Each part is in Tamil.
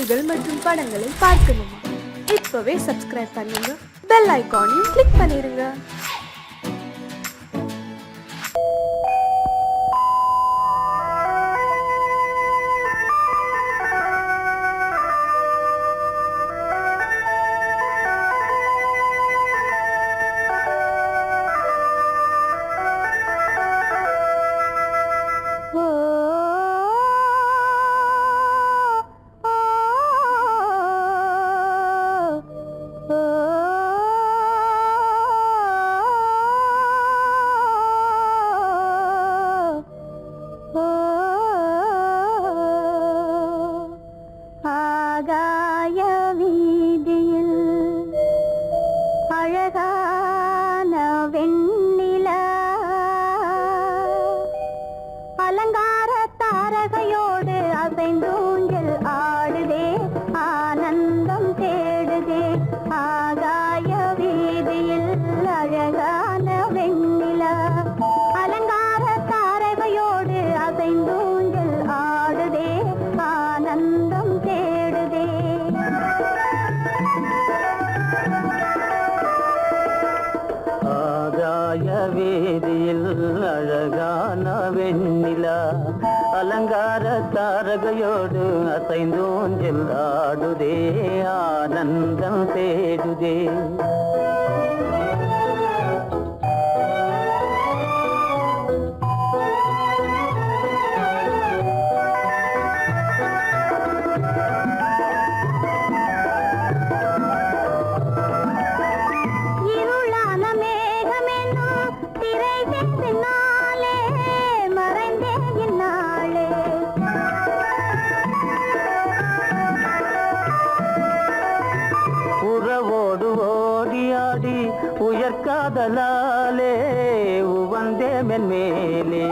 பாடல்கள் மற்றும் படங்களை பார்க்கணுமா? இப்பவே சப்ஸ்கிரைப் பண்ணுங்க, பெல் ஐகானையும் கிளிக் பண்ணிருங்க. அலங்கார தாரகையோடு அசைந்தோஞ்சல் ஆடுதே, ஆனந்தம் தேடுதே. உயர்காதலாலே உவந்தே மென்மேலே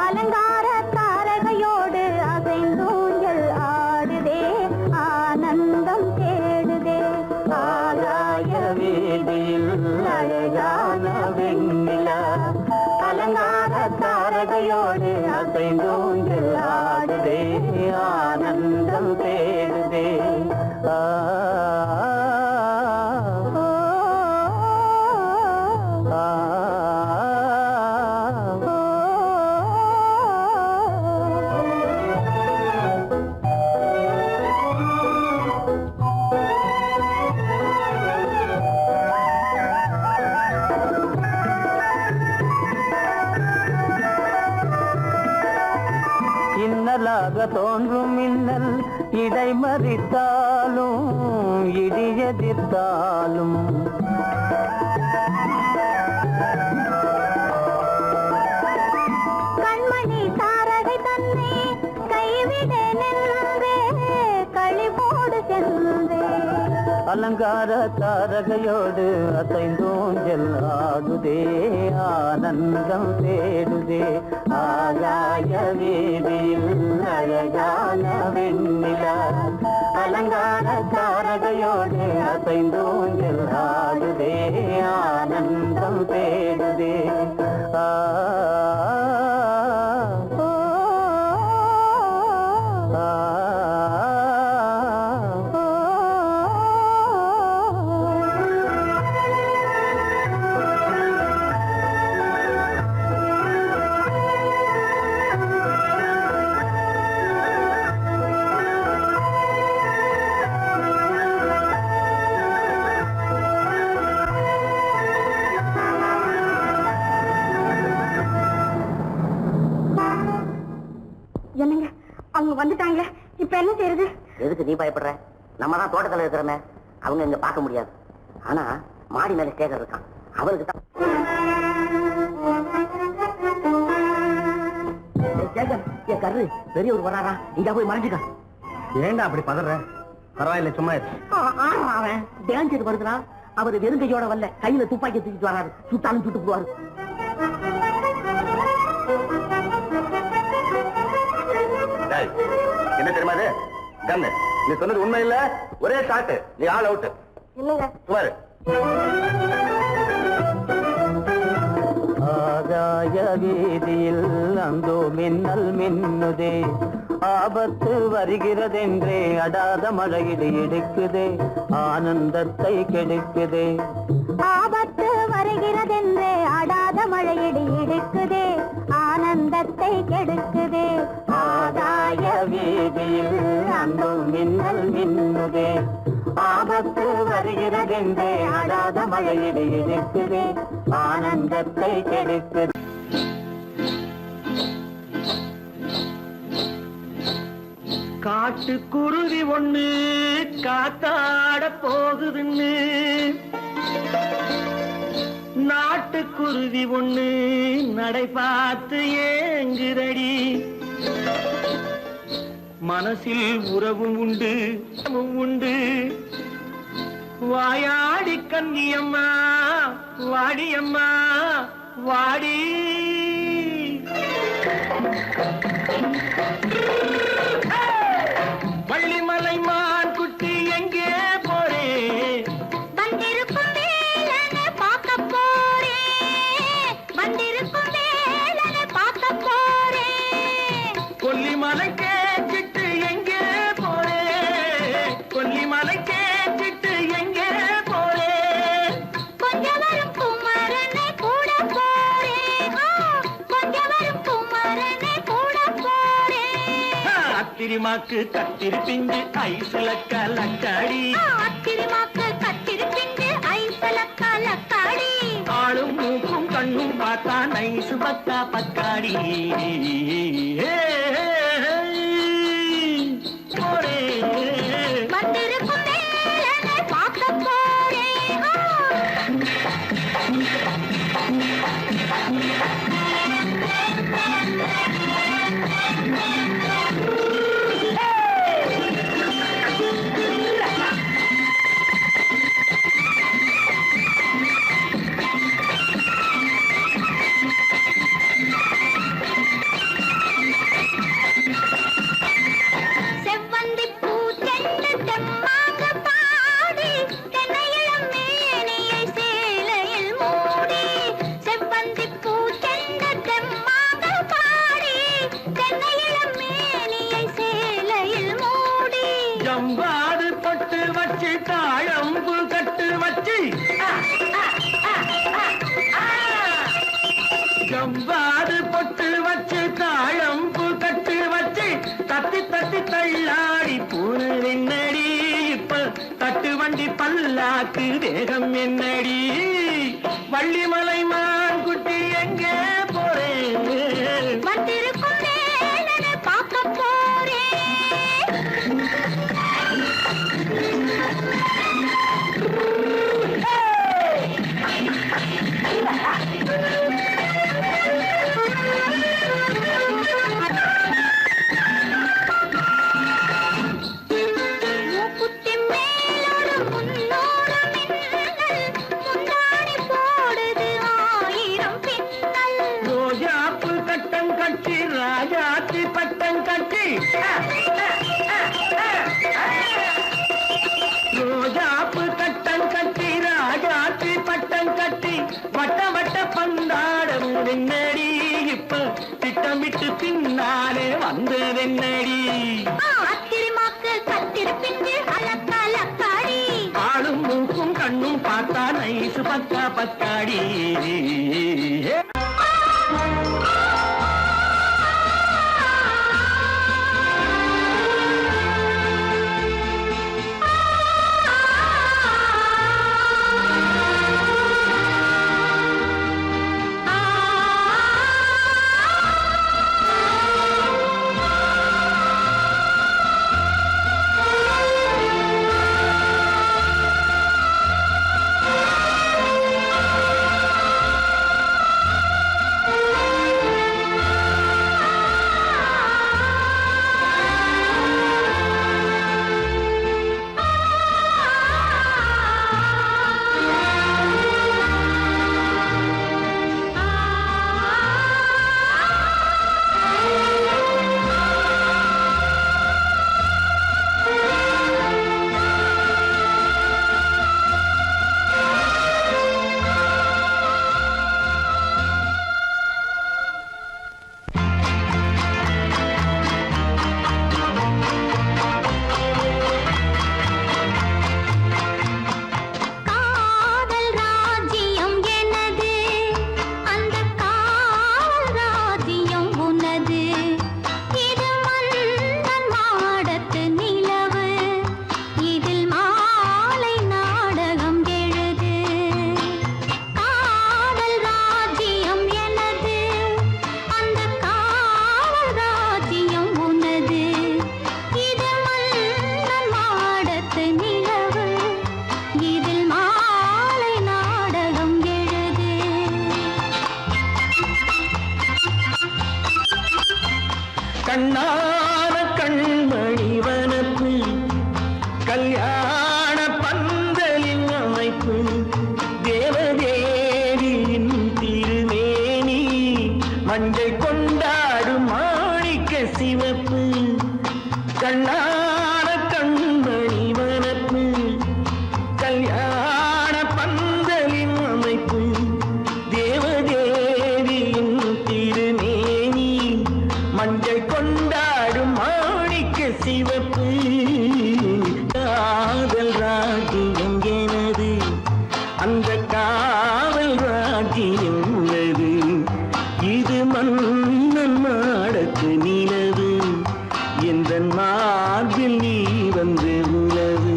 அலங்கார தாரகையோடு அசைந்தூஞ்சல் ஆடுதே, ஆனந்தம் தேடுதே. ஆகாய வீதியில் அழகான வெண்ணிலா, அலங்கார தாரகையோடு அசைந்தூஞ்சல் ஆடுதே, ஆனந்தம் தேடுதே. தோன்றும் மின்னல் இடை மறித்தாலும் இடி எதிர்த்தாலும் கண்மணி தாரகை தன்னை கைவிட நின்றே, களிபோடு சென்றே. அலங்கார தாரகையோடு அசைந்தோஞ்சல் ஆடுதே, ஆனந்தம் தேடுதே. ஆகாய வீதியில் அழகான வெண்ணிலா, அலங்கார தாரகையோடு அசைந்தோஞ்சல் ஆடுதே, ஆனந்தம் தேடுதே. என்னங்க, அவங்க வந்துட்டாங்களே, இப்ப என்ன செய்யறது? எதுக்கு நீ பயப்படுற? நம்ம தான் தோட்டத்துல இருக்கிறோமே, அவங்க இங்க பார்க்க முடியாது. ஆனா மாடி மேல ஸ்டேஜர் இருக்கான், அவருக்கு தான். என் கரு பெரியவர் வராரா, இங்க போய் மறைஞ்சுக்க. ஏண்டா அப்படி பதற? பரவாயில்ல, சும்மா அவன் டேஞ்சர் வருதுனா. அவர் வெறுங்கையோட வரல, கையில துப்பாக்கி தூக்கிட்டு வராரு. சுட்டாலும் சுட்டு போவாரு. என்ன தெரியுமா? நீ சொன்னது உண்மை இல்ல, ஒரே ஷாட், நீ ஆல் அவுட். இல்லங்க சுமாரு. ஆகாய வீதியில் அந்தோ மின்னல் மின்னுதே, ஆபத்து வருகிறதென்றே அடாத மழையிடு எடுக்குதே ஆனந்தத்தை கெடுக்குதே. ஆபத்து வருகிறதென்றே அடாத மழையிடி இடுக்குதே ஆனந்தத்தை கெடுக்குதே. ஆதாய வீதியில் அந்த மின்னல் மின்னுதே. ஆபத்து வருகிறதென்றே அடாத மழையிடு எடுக்குதே ஆனந்தத்தை கெடுக்குதே. காட்டுக்குருவி ஒண்ணு காத்தாட போகுதுன்னு நாட்டுக்குருவி ஒண்ணு நடை பார்த்து ஏங்குதடி. மனசில் உறவும் உண்டு உண்டு. வாயாடி கன்னியம்மா வாடியம்மா வாடி. வள்ளிமலை மான் குட்டி எங்கே போறே? வந்திருக்கும் வேலனை பார்க்க போறேன். வந்திருக்கும் வேலனை பார்க்க போறேன். கொல்லிமலை கேச்சிட்டு எங்கே போறே? கொல்லிமலை கேச்சிட்டு எங்கே போறே? கொஞ்சம் வரும் குமரனை கூட போறேன். கொஞ்சம் வரும் குமரனை கூட போறேன். அத்திரிமாக்கு கத்திருப்பிஞ்சு ஐசுல கலக்காடி. அத்திரிமாக்கு கத்திருப்பிஞ்சு ஐசல கலக்காடி. ஆளும் மூக்கும் கண்ணும் பார்த்தா நைசு பக்கா பக்காடி. போரே வந்திருக்கும் வேலனை பார்க்க போறேன். செவ்வந்தி பூ செண்டு தெம்மாக பாடி தென்னையிளம் மேனியை சேலையில் மூடி. செவ்வந்தி பூ செண்டு தெம்மாக பாடி தென்னையிளம் மேனியை சேலையில் மூடி. ஜம்பாது பட்டு வச்சு தாழம்பு கட்டு வச்சு. ஜம்பாது பொட்டு வச்சு தாழம்பு கட்டு வச்சு தத்தி தத்தி தள்ளாடி பூனு என்னடி. இப்ப தட்டு வண்டி பல்லாக்கு வேகம் என்னடி. வள்ளிமலை மான் குட்டி எங்கே போறேன்? வந்திருக்கும் வேலனை பார்க்க போறேன். மூக்குத்தி மேலோடு முன்னோடு மின்னல் முந்தாணி போடுது ஆயிரம் பின்னல். ரோஜாப்பு கட்டம் கட்டி ராஜாத்தி பட்டம் கட்டி. ரோஜாப்பு கட்டம் கட்டி ராஜாத்தி பட்டம் கட்டி வட்ட வட்ட பந்தாடம் என்னடி. இப்ப திட்டமிட்டு பின்னாலே வந்து என்னடி. அத்திரிமாக்கு கத்திருப்பிஞ்சு அலக்காடி. ஆளும் மூக்கும் கண்ணும் பார்த்தா நைசு பக்கா பக்காடி. காதல் ராஜ்யம் எனது அந்த காவல் ராஜ்யம் உள்ளது இது மன்னன் மாடத்து நிலவு எந்த மார்பில் நீ வந்து உலவு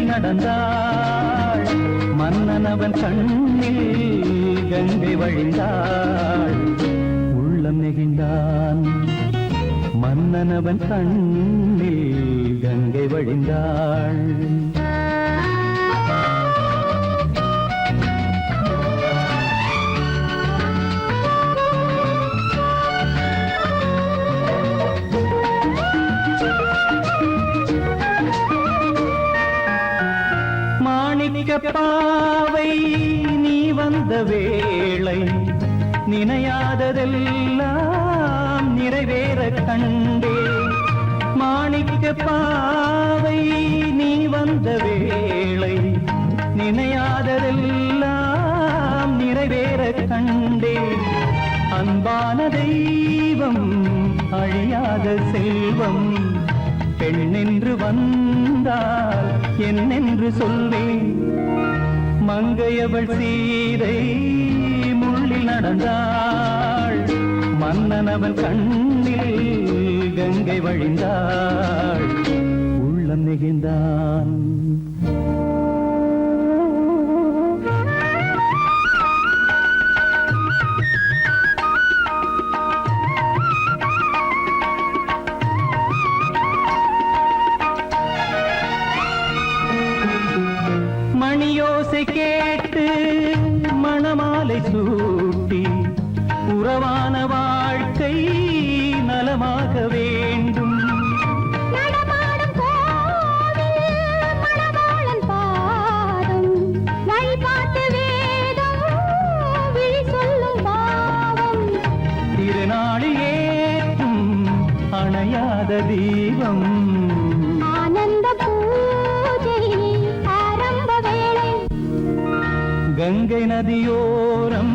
நடந்தாள் மன்னனவன் கண்ணில் கங்கை வழிந்தாள் மன்னவன் கண்ணில் கங்கை வழிந்தாள். பாவை நீ வந்த வேளை நினையாததெல்லாம் நிறைவேற கண்டே. மாணிக்க பாவை நீ வந்த வேளை நினையாததெல்லாம் நிறைவேற கண்டே. அன்பான தெய்வம் அழியாத செல்வம் பெண்ணென்று வந்தால் என்னென்று சொல்வேன். மங்கையவள் சீதை முள்ளில் நடந்தாள். மன்னனவன் கண்ணில் கங்கை வழிந்தாள். உள்ளம் நெகிழ்ந்தான். மணியோசை கேட்டு மணமாலை சூட்டி உறவான வாழ்க்கை நலமாக வேண்டும். நடமாடும் கோவில் மணவாளன் பாதம் வழிபாட்டு வேதம் விழி சொல்லும் பாவம். திருநாளில் ஏற்றும் அணையாத தீபம் ஆனந்த பூஜை ஆரம்ப வேளை. கங்கை நதியோரம்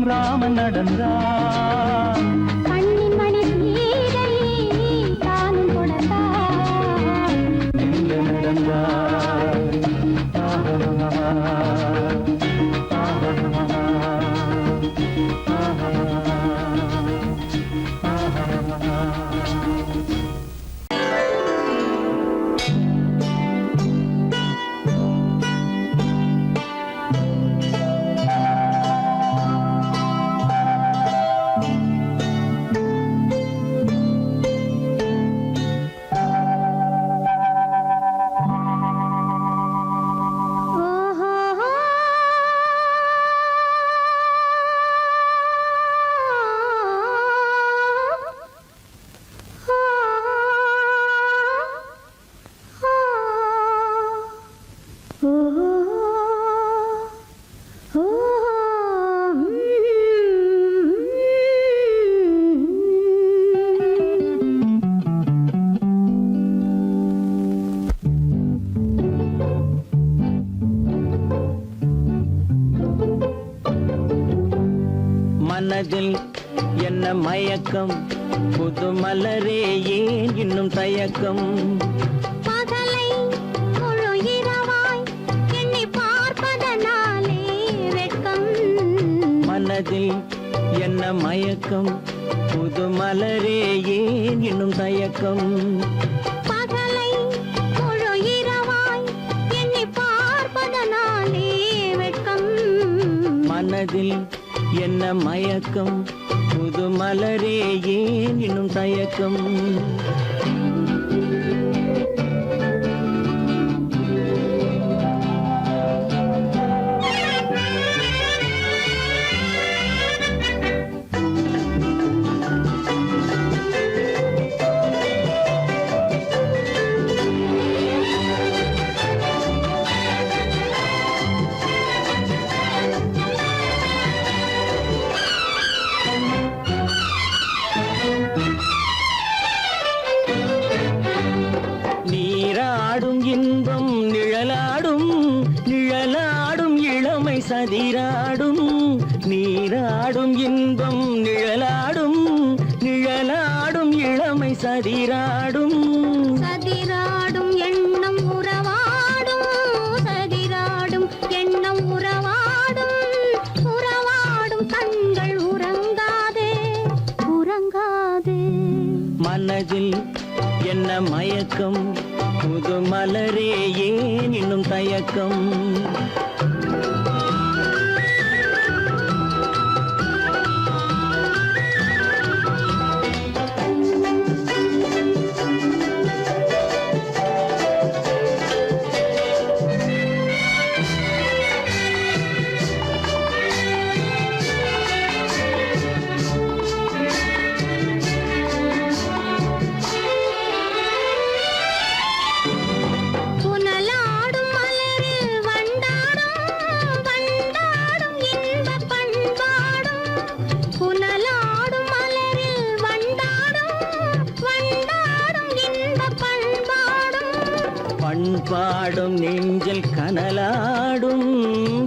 ராமன் நடந்தார். கண்ணின் மணி சீதை தானும் கொடுத்தார். எங்க நடந்தார். மனதில் என்ன மயக்கம் புது மலரே ஏன் இன்னும் தயக்கம். பகலை முழு இரவாய் எண்ணி பார்ப்பதனாலே வெட்கம். மனதில் என்ன மயக்கம் புது மலரே ஏன் இன்னும் தயக்கம். பகலை முழு இரவாய் எண்ணி பார்ப்பதனாலே வெட்கம். மனதில் என்ன மயக்கம் புது மலரே ஏன் இன்னும் தயக்கம். நீராடும் இன்பம் நிழலாடும் நிழலாடும் இளமை சதிராடும். நீராடும் இன்பம் நிழலாடும் நிழலாடும் இளமை சதிராடும். சதிராடும் எண்ணம் உறவாடும். சதிராடும் எண்ணம் உறவாடும். உறவாடும் கண்கள் உறங்காதே உறங்காதே. மனதில் என்ன மயக்கம் புது மலரே ஏன் இன்னும் தயக்கம். பண்பாடும் நெஞ்சில் கனலாடும்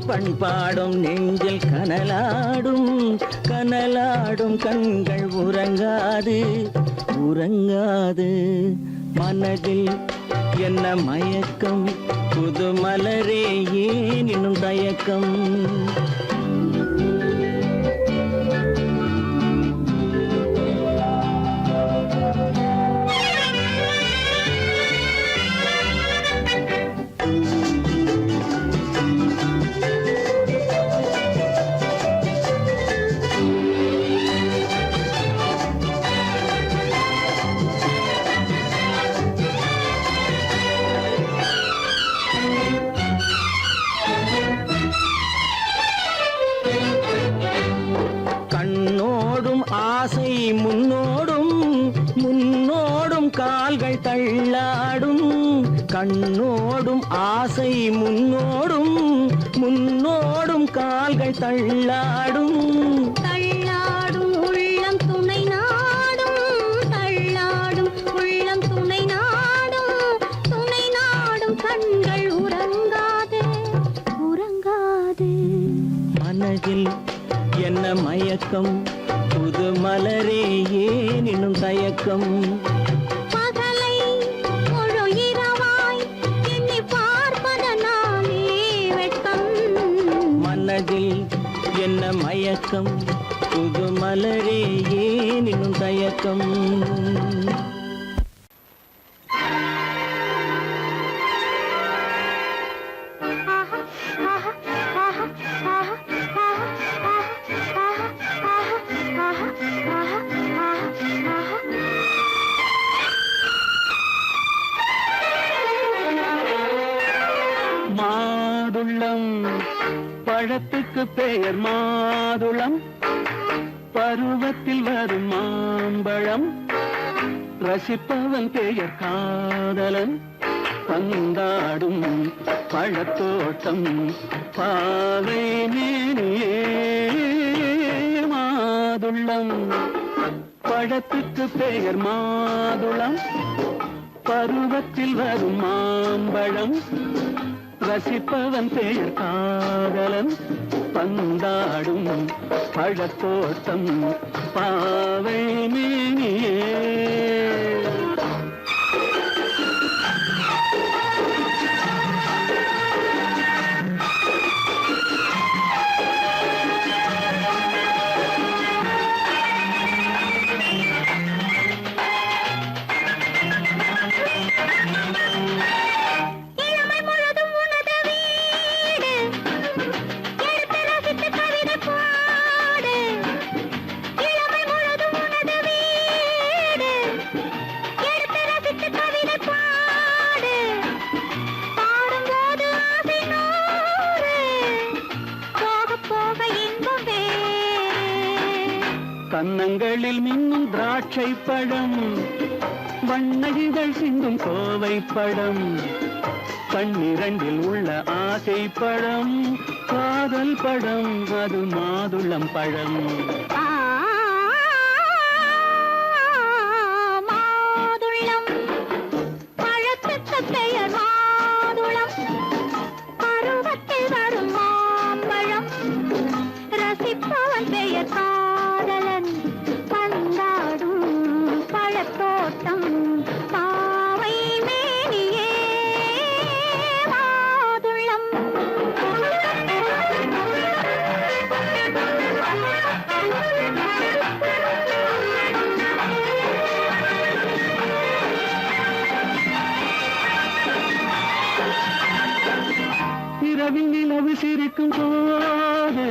பண்பாடும் நெஞ்சில் கனலாடும் கனலாடும் கண்கள் உறங்காது உறங்காது மனதில் என்ன மயக்கம் புது மலரே ஏன் இன்னும் தயக்கம் ஆசை முன்னோடும் முன்னோடும் கால்கள் தள்ளாடும் கண்ணோடும் ஆசை முன்னோடும் முன்னோடும் கால்கள் தள்ளாடும் தள்ளாடும் உள்ளம் துணை நாடும் தள்ளாடும் உள்ளம் துணை நாடும் கண்கள் உறங்காது உறங்காது மனதில் என்ன மயக்கம் புது மலரே ஏன் இன்னும் தயக்கம் பகலை முழு இரவாய் எண்ணி பார்ப்பதனாலே வெட்கம் மனதில் என்ன மயக்கம் புது மலரே ஏன் இன்னும் தயக்கம் மாதுளம் பழத்துக்கு பெயர் மாதுளம் பருவத்தில் வரும் மாம்பழம் ரசிப்பவன் பெயர் காதலன் பந்தாடும் பழத்தோட்டம் பாவை மேனியே மாதுளம் பழத்துக்கு பெயர் மாதுளம் பருவத்தில் வரும் மாம்பழம் ரசிப்பவன் பெயர் காதலன் பந்தாடும் பழத்தோட்டம் பாவை மேனியே கன்னங்களில் மின்னும் திராட்சை பழம் வண்ணகிகள் சிந்தும் கோவை பழம் கண்ணிரண்டில் உள்ள ஆசை பழம் காதல் பழம் அது மாதுளம் பழம் மாதுளம் பழத்துக்கு பெயர் மாதுளம் பருவத்தில் வரும் மாம்பழம் ரசிப்பவன் பெயர் காதலன் பந்தாடும் பழத்தோட்டம் பாவை மேனியே மாதுளம் இரவில் நிலவு சிரிக்கும் போது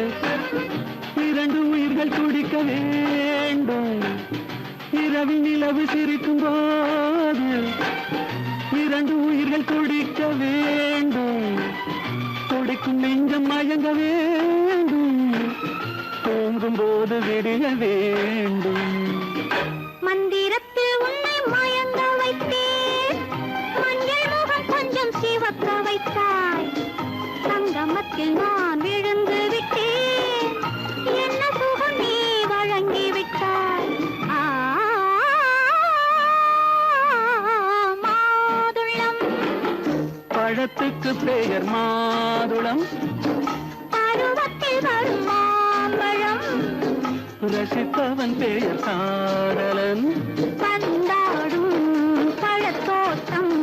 இரண்டு உயிர்கள் துடிக்க வேண்டும் இரவில் நிலவு சிரிக்கும் போது இரண்டு உயிர்கள் துடிக்க வேண்டும் துடிக்கும் நெஞ்சம் மயங்க வேண்டும் தூங்கும் போது விடிய வேண்டும் மந்திரத்தில் உன்னை மயங்க வைத்தேன் மஞ்சள் முகம் கொஞ்சம் சிவக்க வைத்தாய் சங்கமத்தில் நான் விழுந்து விட்டேன் என்ன சுகம் நீ வழங்கி விட்டாய் மாதுளம் பழத்துக்கு பெயர் மாதுளம், பருவத்தில் வரும் மாம்பழம், ரசிப்பவன் பெயர் காதலன். பந்தாடும் பழத்தோட்டம்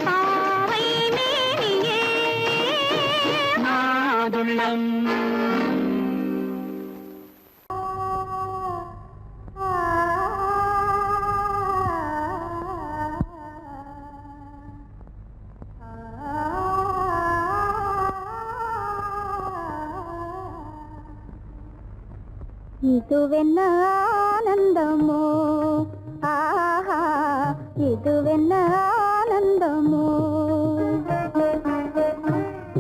பாவை மேனியே மாதுளம். இதுவென்ன ஆனந்தமோ, ஆஹா இதுவென்ன ஆனந்தமோ,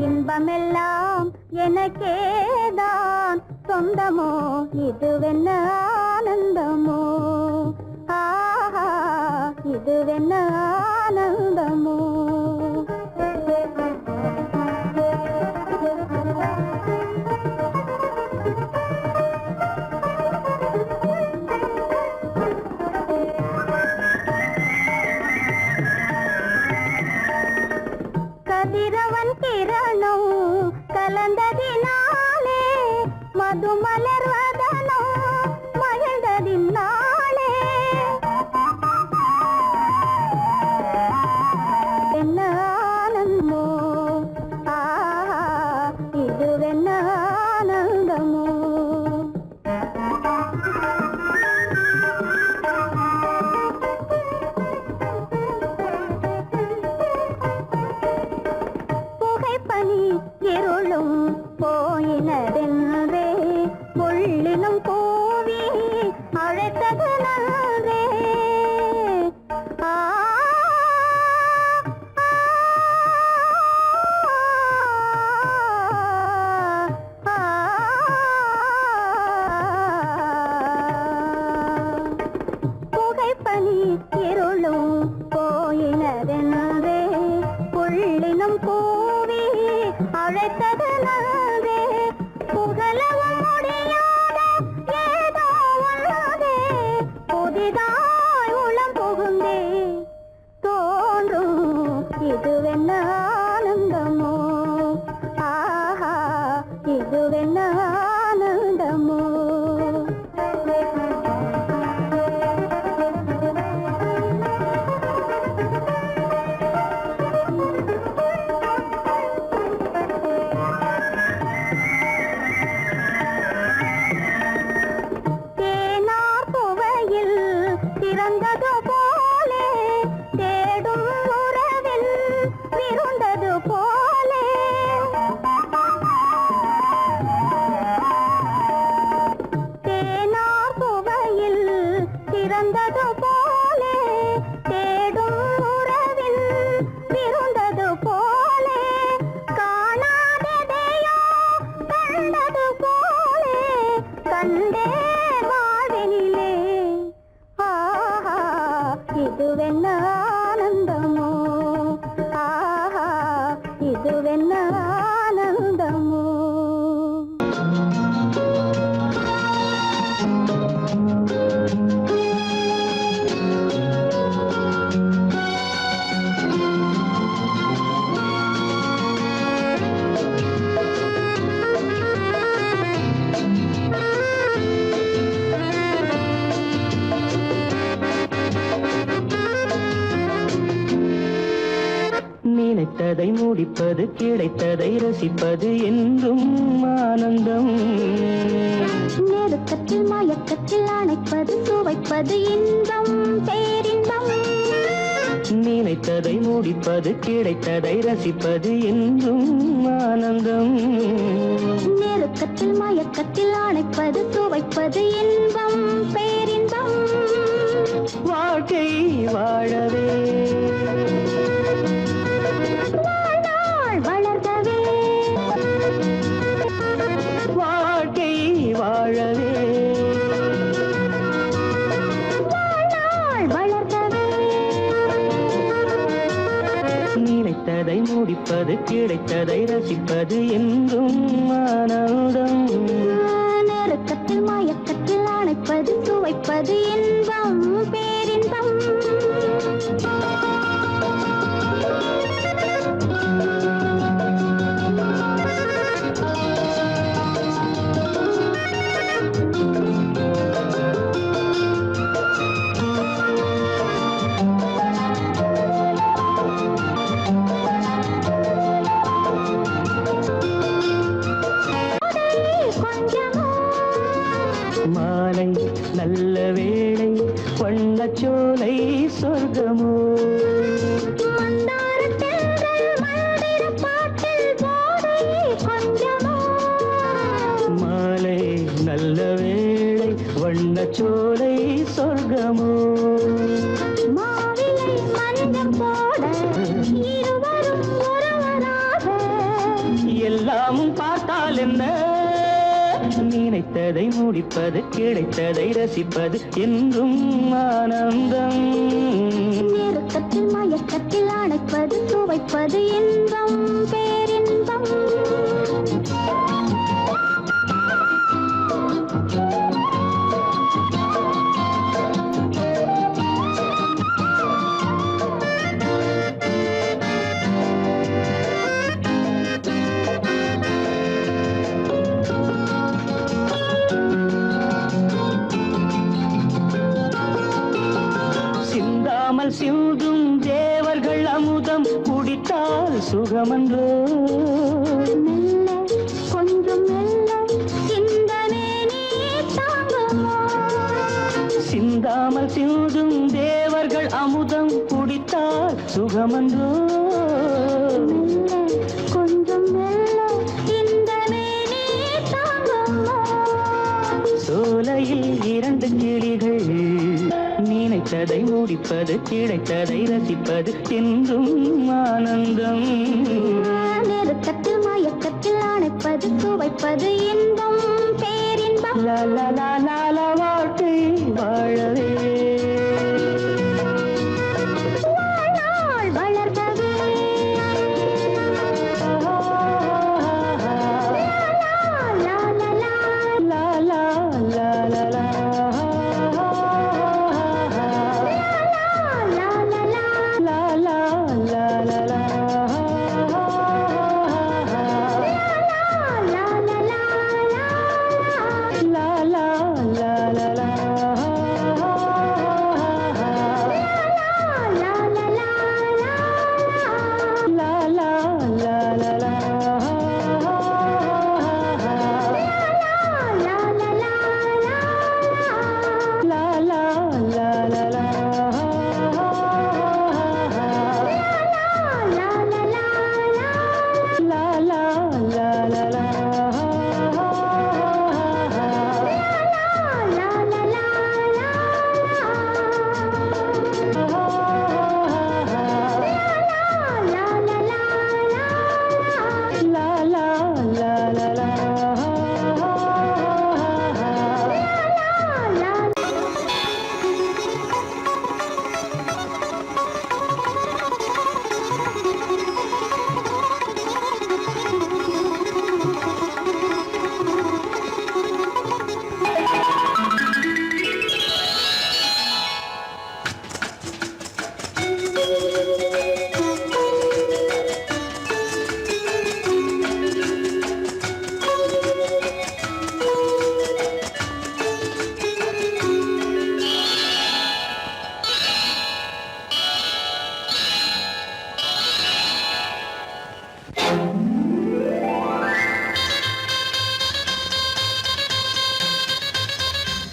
இன்பமெல்லாம் எனக்கேதான் சொந்தமோ, இதுவென்ன ஆனந்தமோ, ஆஹா இதுவென்ன ஆனந்தமோ. கதிரவன் கிரணம் கலந்ததினாலே, மது மலர்வதனோ மகிழ்ந்ததினாலே, என்ன ஆனந்தமோ, ஆஹா இதுவென்ன ஆனந்தமோ. புகைப்பனி இருளும் போயினதென்றே, முள்ளினும் கூவி அழைத்தது நன்றே. ஆ புகைப்பனி இருளும் போயினதென்றே, புள்ளினும் கூவி அழைத்தது நன்றே. புகழவும் முடியாத ஏதோ உள்ளதே, புதிதாய் உளம் புகுந்தே தோன்றும் இதுவென்ன ஆனந்தமோ, ஆஹா இதுவென்ன ஆனந்தமோ. தேனார் புவையில் திறந்தது போலே, தேடும் உறவில் விருந்தது போலே, தேனார் புவையில் திறந்தது போலே, தேடும் உறவில் விருந்தது போலே, காணாததையோ கண்டது போலே, கண்டே வாழ்வினிலே, ஆஹா இதுவென்ன ஆனந்தமோ, ஆஹா இதுவென்ன ஆனந்தமோ. நினைத்ததை முடிப்பது, கிடைத்ததை ரசிப்பது என்றும் ஆனந்தம். நெருக்கத்தில் மயக்கத்தில் அணைப்பது, சுவைப்பது இன்பம் பேரின்பம். நினைத்ததை முடிப்பது, கிடைத்ததை ரசிப்பது என்றும் ஆனந்தம். நெருக்கத்தில் மயக்கத்தில் அணைப்பது, சுவைப்பது இன்பம் பேரின்பம். வாழ்க்கை வாழவே வாழ்நாள் வளர்கவே, வாழ்க்கை வாழவே வாழ்நாள் வளர்கவே. நினைத்ததை முடிப்பது, கிடைத்ததை ரசிப்பது என்றும் ஆனந்தம். நெருக்கத்தில் மயக்கத்தில் அணைப்பது, சுவைப்பது இன்பம் பேரின்பம். நல்ல வேளை வண்ணச்சோலை சொர்க்கமோ மாலை நல்ல வேளை வண்ணச்சோலை சொர்க்கமோ எல்லாமும் பார்த்தால் என்ன நினைத்ததை முடிப்பது கிடைத்ததை ரசிப்பது என்றும் ஆனந்தம் நெருக்கத்தில் மயக்கத்தில் அணைப்பது துவைப்பது இன்பம் பேரின்பம் சிந்தும் தேவர்கள் அமுதம் குடித்தால் சுகமன்றோ மெல்ல கொஞ்சம் மெல்ல சிந்தனே நீ தாங்குமோ சிந்தாமல் சிந்தும் தேவர்கள் அமுதம் குடித்தால் சுகமன்றோ மெல்ல கொஞ்சம் மெல்ல சிந்தனே நீ தாங்குமோ சோலையில் இரண்டு கிளிகள் நினைத்ததை முடிப்பது கிடைத்ததை ரசிப்பது என்றும் ஆனந்தம் நெருக்கத்தில் மயக்கத்தில் அணைப்பது துவைப்பது இன்பம் பேரின்பம் லால வாழ்க்கை வாழவே வாழ்நாள் வளர்கவே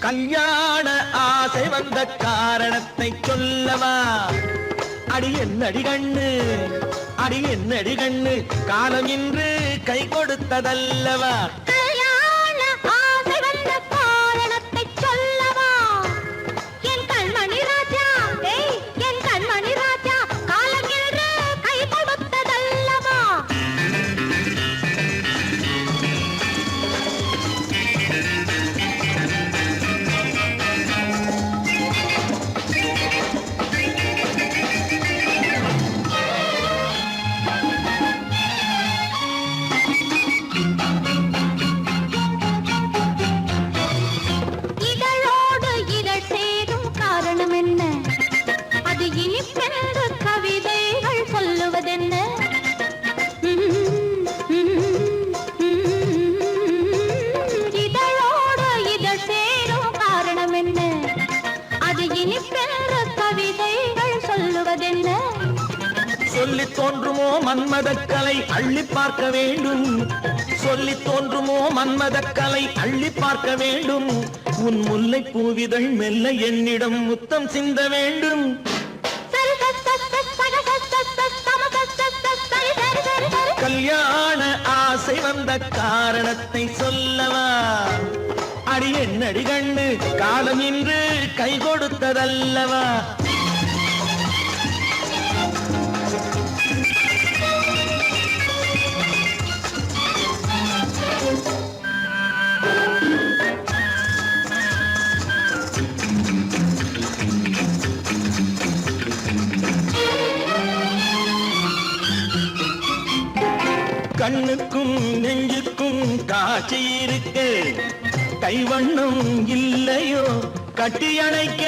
கல்யாண ஆசை வந்த காரணத்தை சொல்லவா அடி என்னடி கண்ணு காலம் இன்று கை கொடுத்ததல்லவா கல்யாண ஆசை வந்த காரணத்தை சொல்லவா என் கண்மணி ராஜா என் கண்மணி ராஜா காலம் என்று கை கொடுத்ததல்லவா சொல்லி தோன்றுமோ மன்மதக்கலை அள்ளி பார்க்க வேண்டும் சொல்லி தோன்றுமோ மன்மத கலை அள்ளி பார்க்க வேண்டும் உன் முல்லை பூவிதழ் மெல்ல என்னிடம் முத்தம் சிந்த வேண்டும் கல்யாண ஆசை வந்த காரணத்தை சொல்லவா அடி என்னடி கண்ணு காலம் இன்று கை கொடுத்ததல்லவா கண்ணுக்கும் நெஞ்சுக்கும் காட்சி இருக்கு கைவண்ணம் இல்லையோ கட்டி அணைக்க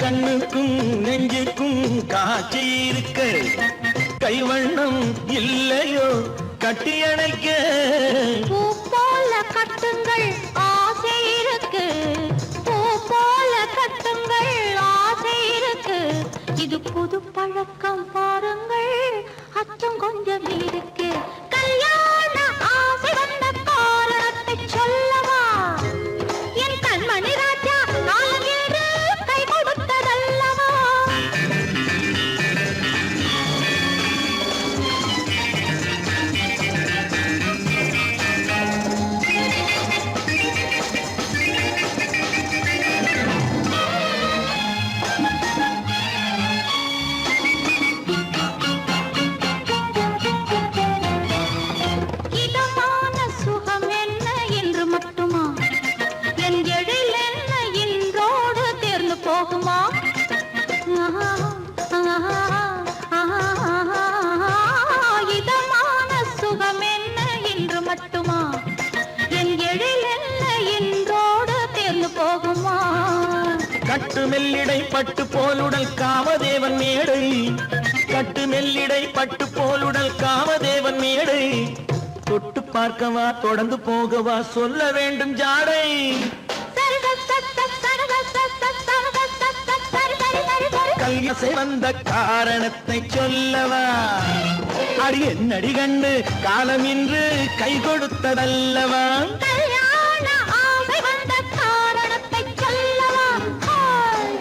கண்ணுக்கும் நெஞ்சுக்கும் காட்சி இருக்கு கைவண்ணம் இல்லையோ கட்டி அணைக்க பூ போல கட்டுங்கள் ஆசை இருக்கு பூ போல கட்டுங்கள் ஆசை இருக்கு இது புது பழக்கம் பாருங்கள் அச்சம் கொஞ்சம் இருக்கு கல்யாண ஆசை வந்த காரணத்தை சொல்லவா என் கண்மணி ராஜா காலம் என்று கை கொடுத்ததல்லவா இதமான சுகம் என்ன என்று மட்டுமா என் எழில் என்ன இன்றோடு தேர்ந்து போகுமா இதமான சுகம் என்ன என்று மட்டுமா என் எழில் என்ன இன்றோடு தேர்ந்து போகுமா கட்டு மெல்லிடை பட்டு போலுடல் காமதேவன் மேடை கட்டு மெல்லிடை பட்டு போலுடல் காமதேவன் மேடை தொட்டு பார்க்கவா தொடர்ந்து போகவா சொல்ல வேண்டும் ஜாடை கல்யாசை வந்த காரணத்தை சொல்லவா அடி என்னடி கண்டு காலம் இன்று கை கொடுத்ததல்லவா கல்யாண ஆசை வந்த காரணத்தை சொல்லவா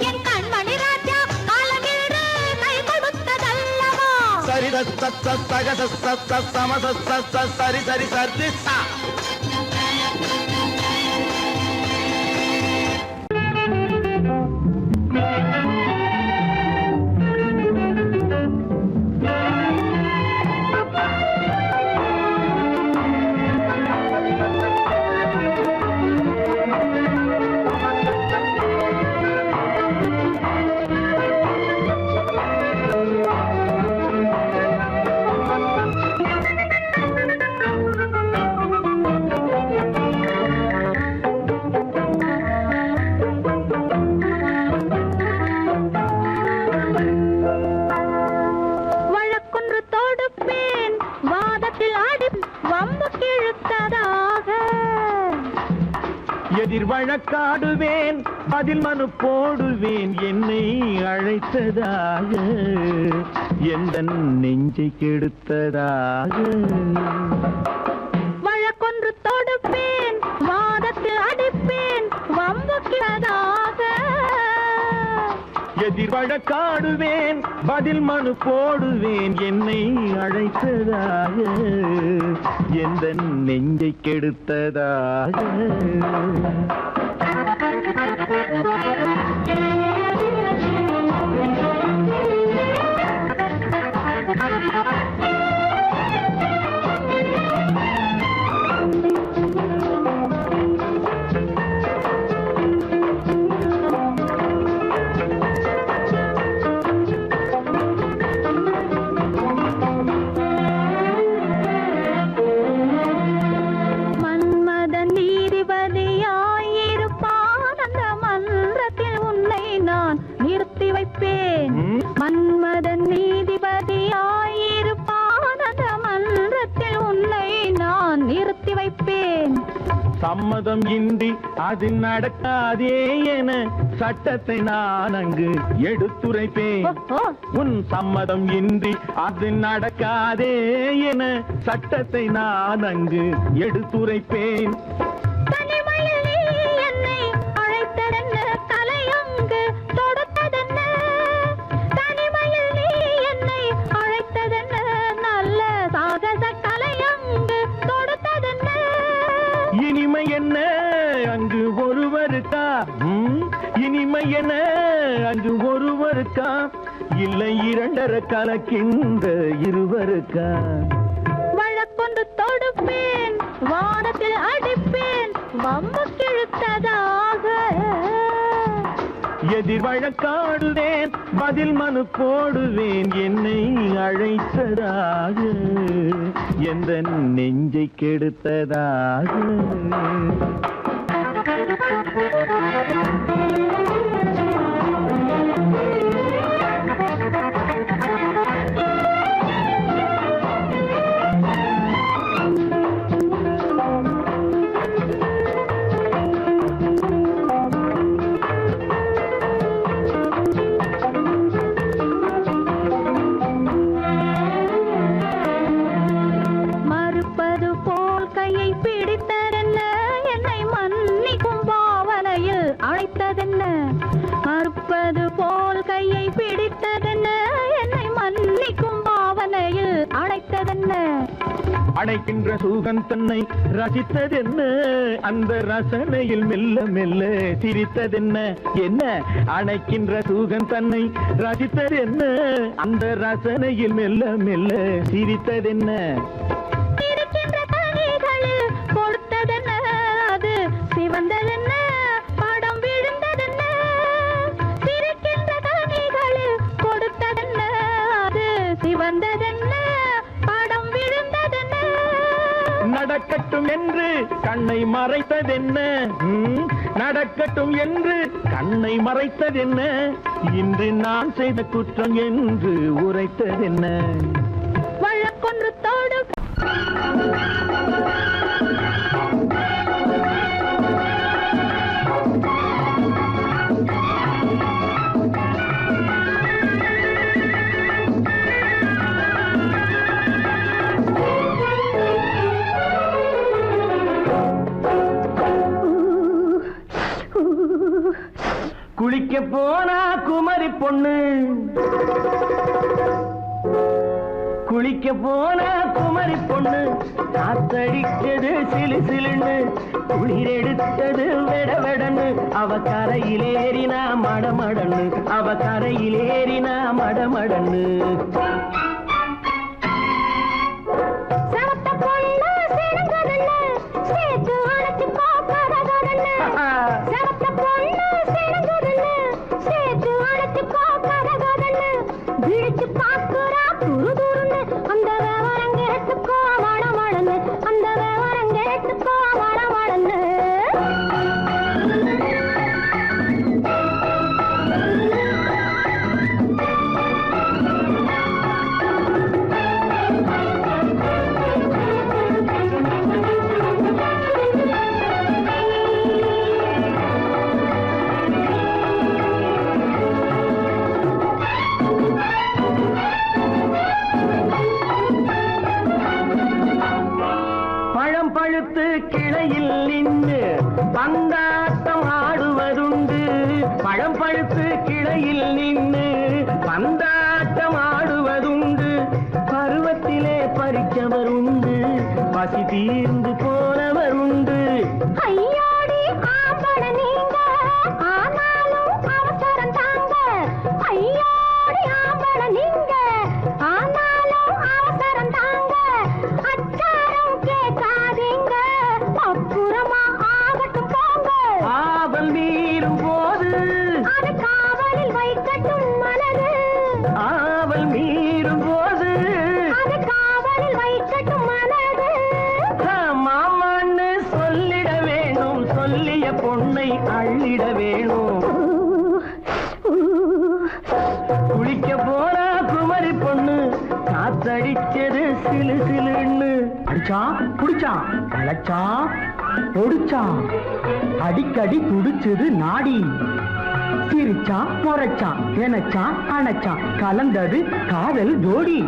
என் கண்மணி ராஜா காலமின்று கை கொடுத்ததல்லவா சரி சக சம சரி சரி சரி சா வழக்கொன்று தொடுப்பேன் வாதத்தில் ஆடி வம்பு கிழுத்ததாக எதிர் வழக்காடுவேன் அதில் மனு போடுவேன் என்னை அழைத்ததாக எந்த நெஞ்சை கெடுத்ததாக வழக்கொன்று தொடுப்பேன் வாதத்தில் அடிப்பேன் வம்பு கிழதாக எதிர் வழக்காடுவேன் பதில் மனு போடுவேன் என்னை அழைத்ததாக எந்த நெஞ்சை கெடுத்ததாக மன்மதன் நீதிபதியாயிருப்பான் அந்த மன்றத்தில் உன்னை நான் நிறுத்தி வைப்பேன் மன்மதன் நீதிபதியாயிருப்பான் அந்த மன்றத்தில் உன்னை நான் நிறுத்தி வைப்பேன் சம்மதம் இன்றி அது நடக்காதே என சட்டத்தை நான் அங்கு எடுத்துரைப்பேன். உன் சம்மதம் இன்றி அது நடக்காதே என சட்டத்தை நான் அங்கு எடுத்துரைப்பேன். இனிமை என்ன அங்கு ஒருவருக்கா? இனிமை என்ன அங்கு ஒருவருக்கா? இல்லை இரண்டரை கலக்கின்ற இருவருக்கா? வழக்கொண்டு தொடுப்பேன், வானத்தில் அடிப்பேன், வம்பு கிழுத்ததாக. எதிர் வழக்காடுவேன், பதில் மனு போடுவேன், என்னை அழைத்ததாக, எந்த நெஞ்சை கெடுத்ததாக. மறுப்பது போல் கையை பிடித்ததென்ன, என்னை மன்னிக்கும் பாவனையில் அழைத்ததென்ன. அணைக்கின்ற சுகம் தன்னை ரசித்ததென்ன, அந்த ரசனையில் மெல்ல மெல்ல சிரித்ததென்ன. என்ன அணைக்கின்ற சுகம் தன்னை ரசித்ததென்ன, அந்த ரசனையில் மெல்ல மெல்ல சிரித்ததென்ன. இருக்கின்ற கனிகளில் கொடுத்ததென்ன, அது சிவந்ததென்ன, படம் விழுந்ததென்ன. இருக்கின்ற கனிகளில் கொடுத்ததென்ன, அது சிவந்ததென்ன, படம் விழுந்ததென்ன. நடக்கட்டும் என்று கண்ணை மறைத்ததென்ன, நடக்கட்டும் என்று கண்ணை மறைத்ததென்ன, இன்று நான் செய்த குற்றம் என்று உரைத்ததென்ன. வழக்கொன்று தோடு குளிக்க போனா குமரி பொண்ணு, குளிக்க போனா குமரி பொண்ணு, காத்தடிச்சது சிலு சிலுன்னு, குளிர் எடுத்தது வெட வெடன்னு, அவ கரையிலேறினா மடமடன்னு, அவ கரையிலேறினா மடமடன்னு. கிளையில் நின்று பந்தாட்டம் ஆடுவதுண்டு, பழம் பழுத்து கிளையில் நின்று பந்தாட்டம் ஆடுவதுண்டு, பருவத்திலே பறிச்சவருண்டு, பசி தீர்ந்து போனவருண்டு. ஐயோடி ஆம்பள நீங்க, ஆனாலும் அவசரம் தாங்க. ஐயோடி ஆம்பள நீங்க, ஆனாலும் அவசரம் தாங்க. அச்சாரம் கேட்காதீங்க, அப்புறமா ஆகட்டும் போங்க. ஆவல் மீறும் போது அது காவலில் வைக்கட்டும் மனது, ஆவல் மீறும் போது அது காவலில் வைக்கட்டும் மனது. மாமான்னு சொல்லிட வேணும், சொல்லிய பொண்ணை அள்ளிட வேணும். குளிக்க போறா குமரி பொண்ணு, காத்தடிச்சது சிலு சிலுன்னு, அடிச்சா புடிச்சா அழைச்சா பொடிச்சான் அடிக்கடி துடிச்சது நாடி சிரிச்சான் முறைச்சான் நினைச்சான் அணைச்சான் கலந்தது காதல் ஜோடி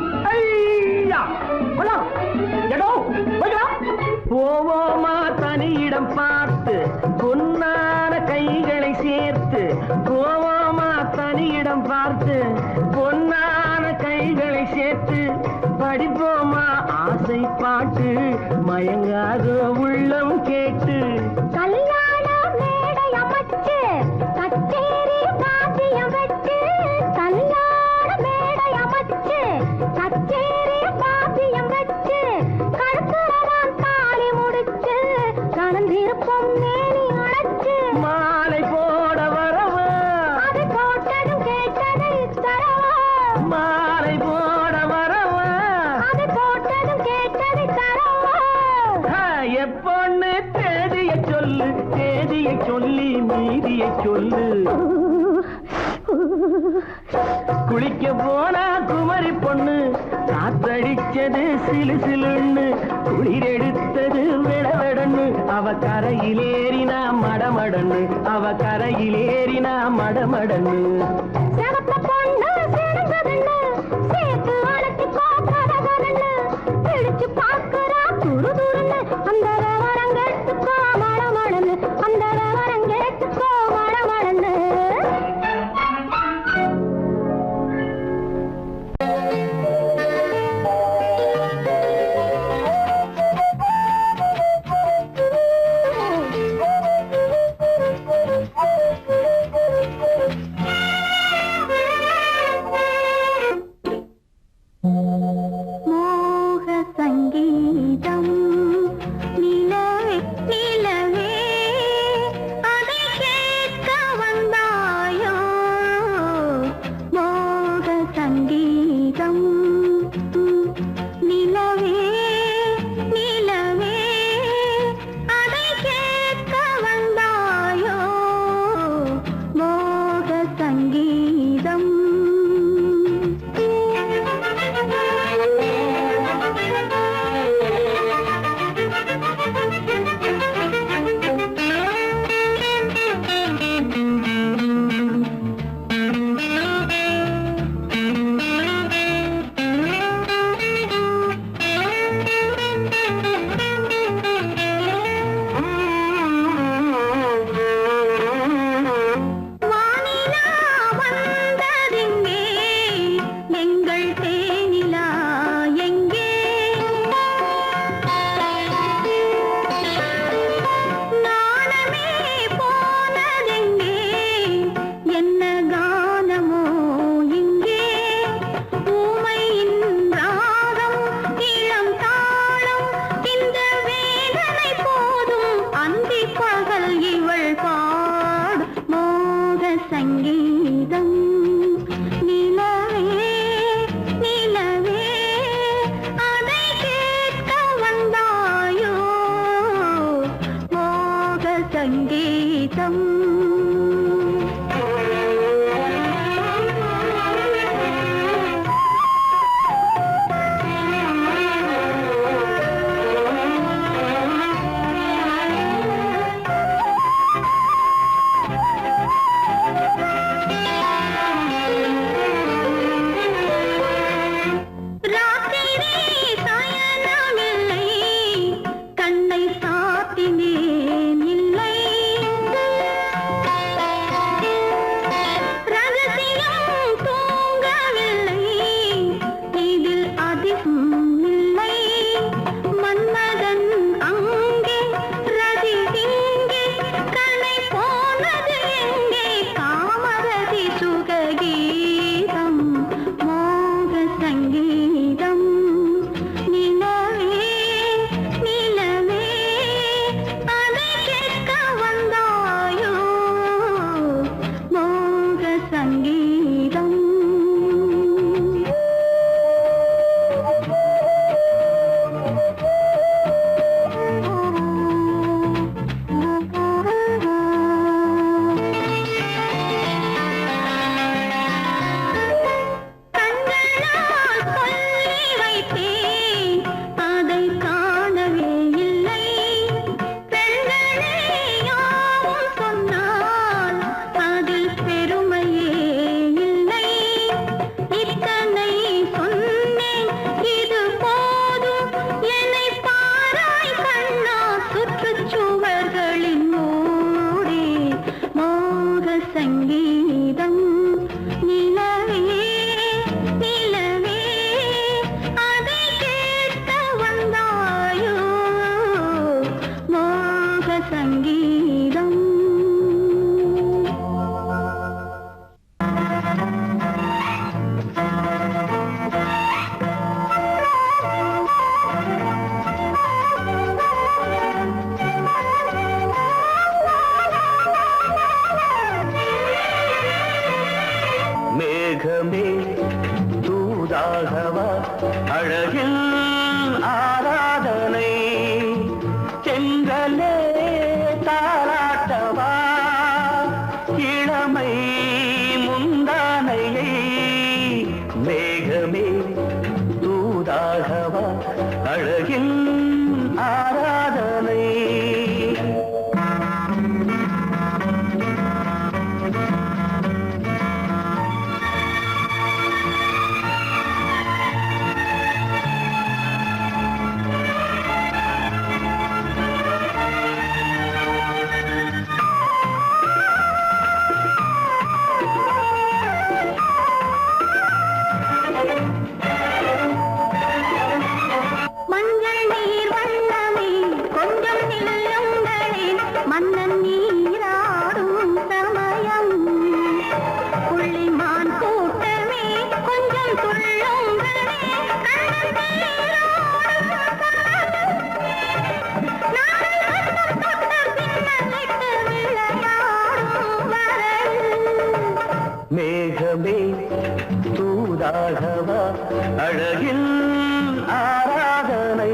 போவோமா தனியிடம் பார்த்து பொன்னான கைகளை சேர்த்து போவோமா தனியிடம் பார்த்து பொன்னான கைகளை சேர்த்து படிப்போமா ஆசை பாட்டு மயங்காத உள்ளம் கேட்டு கல்யாண மேடை அமைச்சு கச்சேரி வாத்தியம் வச்சு கல்யாண மேடை அமைச்சு கச்சேரி வாத்தியம் வச்சு கருத்துறவான் தாலி முடிச்சு கலந்திருப்போம் மேனி அடைச்சு மாலை போட வரவா அது போட்டதும் கேட்டதை தரவா மாலை போட வரவா அது போட்டதும் கேட்டதை தரவா எப்பொண்ணு தேதியை சொல்லு தேதியை சொல்லி மீதியை சொல்லு குளிக்க போனா குமரி பொண்ணு காத்தடிச்சது சிலு சிலுன்னு குளிர் எடுத்தது விடவெடன்னு அவ கரையிலேறினா மடமடன்னு அவ கரையிலேறினா மடமடன்னு சிவத்த பொண்ணு சிறந்ததுன்னு சேர்த்து அழைச்சிக்கோ கதகதன்னு பிடிச்சு பார்க்கறா துரு துருன்னு அந்த வரங்கெட்டுக்கோ மடமடன்னு அந்த வரங்கெட்டுக்கோ மடமடன்னு மோக சங்கீதம் நிலவே நிலவே அதை கேட்க வந்தாயோ மோக சங்கீதம் நிலவே நிலவே அதை கேட்க வந்தாயோ மோக சங்கீதம் வானிலா வந்ததெங்கே எங்கள் தேனிலா எங்கே நாணமே போனதெங்கே என்ன கானமோ இங்கே ஊமையின் ராகம் இளம் தாளம் இந்த வேதனை போதும் அந்தி பகல் இவள் பாடு மோக சங்கீதம் நிலவே நிலவே அதை கேட்க வந்தாயோ மோக சங்கீதம் ராத்திரி சாயனமில்லை கண்ணை சாத்தினேன் இல்லை ரகசியம் தூங்கவில்லை இதில் அதிகம் இல்லை மன்மதன் அங்கே ரதி இங்கே கண்ணை போனது எங்கே காமரதி சுககீதம் மோக சங்கீதம் நிலவே நிலவே அதை கேட்க வந்தாயோ மோக சங்கீதம் கண்களால் சொல்லி வைத்தேன் அதை காணவே இல்லை பெண்கள் மேகமே தூதாகவா அழகில் ஆராதனை செங்கலே தாராட்டவா இளமை முந்தானையை மேகமே தூதாகவா அழகில் ஆராதனை மஞ்சள் நீர் வண்ணமே கொஞ்சம் நில்லுங்களே மன்னன் நீராடும் சமயம் புள்ளிமான் கூட்டமே கொஞ்சம் துள்ளுங்களே கண்ணன் நீராடும் பின்னலிட்டு விளையாடும் வரையில் மேகமே தூதாகவா அழகில் ஆராதனை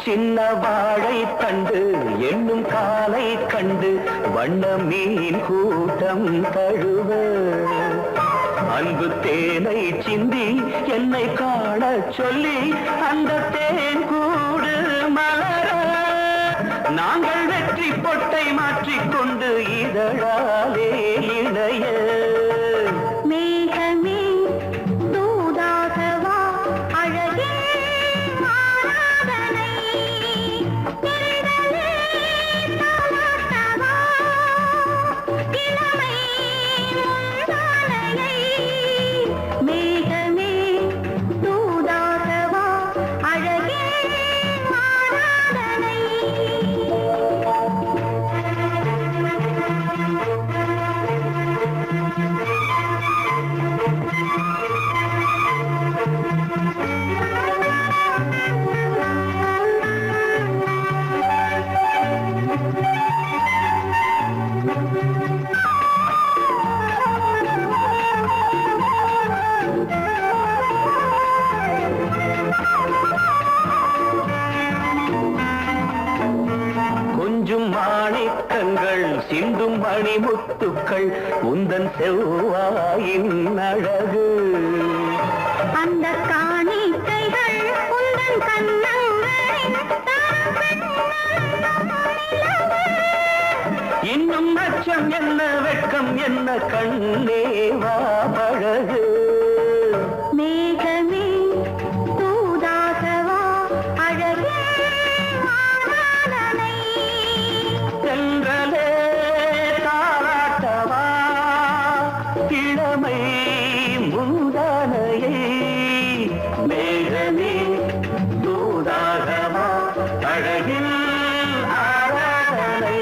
சின்ன வாழை தண்டு என்னும் காலை கண்டு வண்ண மீன் கூட்டம் தழுவ அன்பு தேனை சிந்தி என்னை காண சொல்லி அந்த தேன் கூடு மலர நாங்கள் வெற்றி பொட்டை மாற்றிக்கொண்டு இதழாலே இணைய மேகமே தூதாகவா அழகே ஆராதனை திரளே தாலாட்டவா இளமை முந்தானையை மேகமே தூதாகவா அழகே ஆராதனை கொஞ்சும் மாணிக்கங்கள் சிந்தும் மணிமுத்துக்கள் உந்தன் செவ்வாயின் அழகு அந்த காணிக்கைகள் உந்தன் கண்ணங்களின் இன்னும் அச்சம் என்ன வெட்கம் என்ன கண்ணேவா பழகு மேகமே தூதாகவா அழகே ஆராதனை சென்றலே தாராட்டவா இளமை முந்தானையை மேகமே தூதாகவா அழகில் ஆராதனை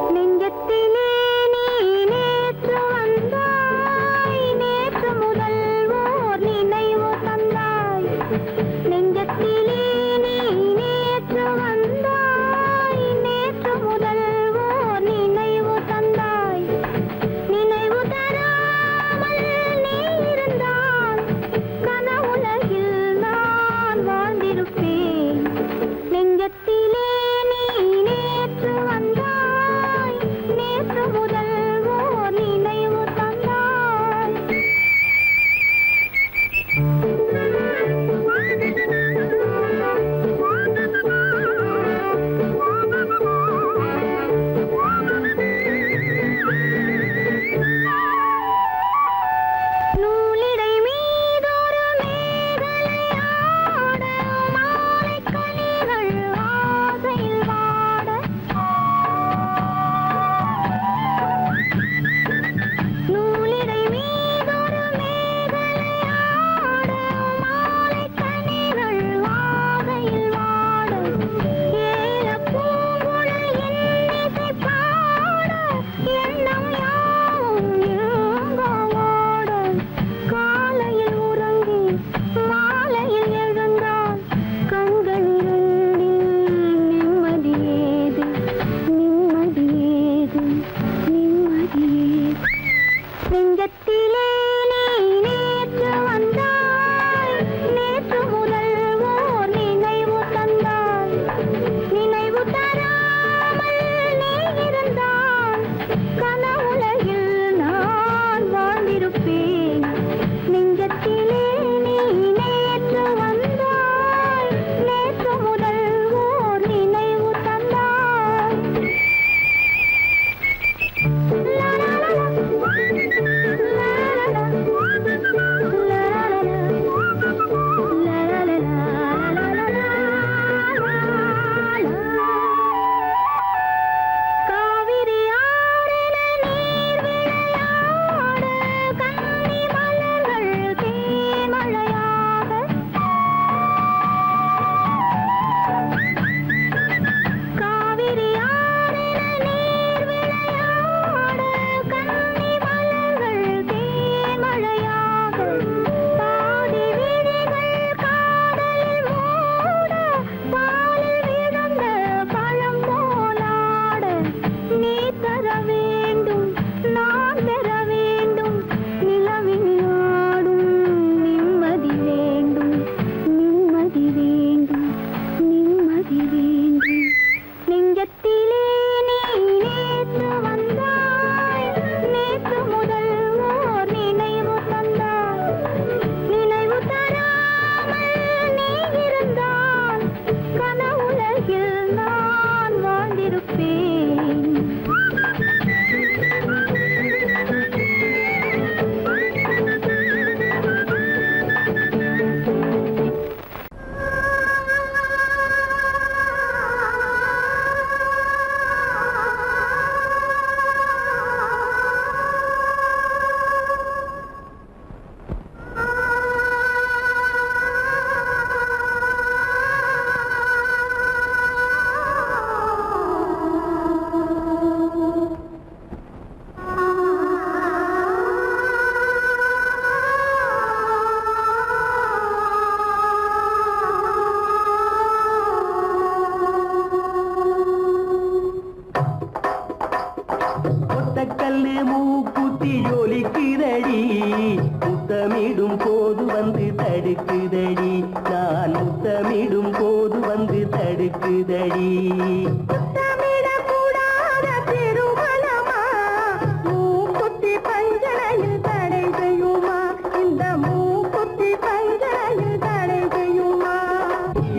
நெஞ்சத்திலே நீ நேற்று வந்தாய் நேற்று முதல் ஓர் நினைவு தடுக்குதடி நான் முத்தமிடும் போது வந்து தடுக்குதடி முத்தமிடக்கூடாத திருமணமா மூக்குத்தி பஞ்சனையில் தடை செய்யுமா இந்த மூக்குத்தி பஞ்சனையில் தடை செய்யுமா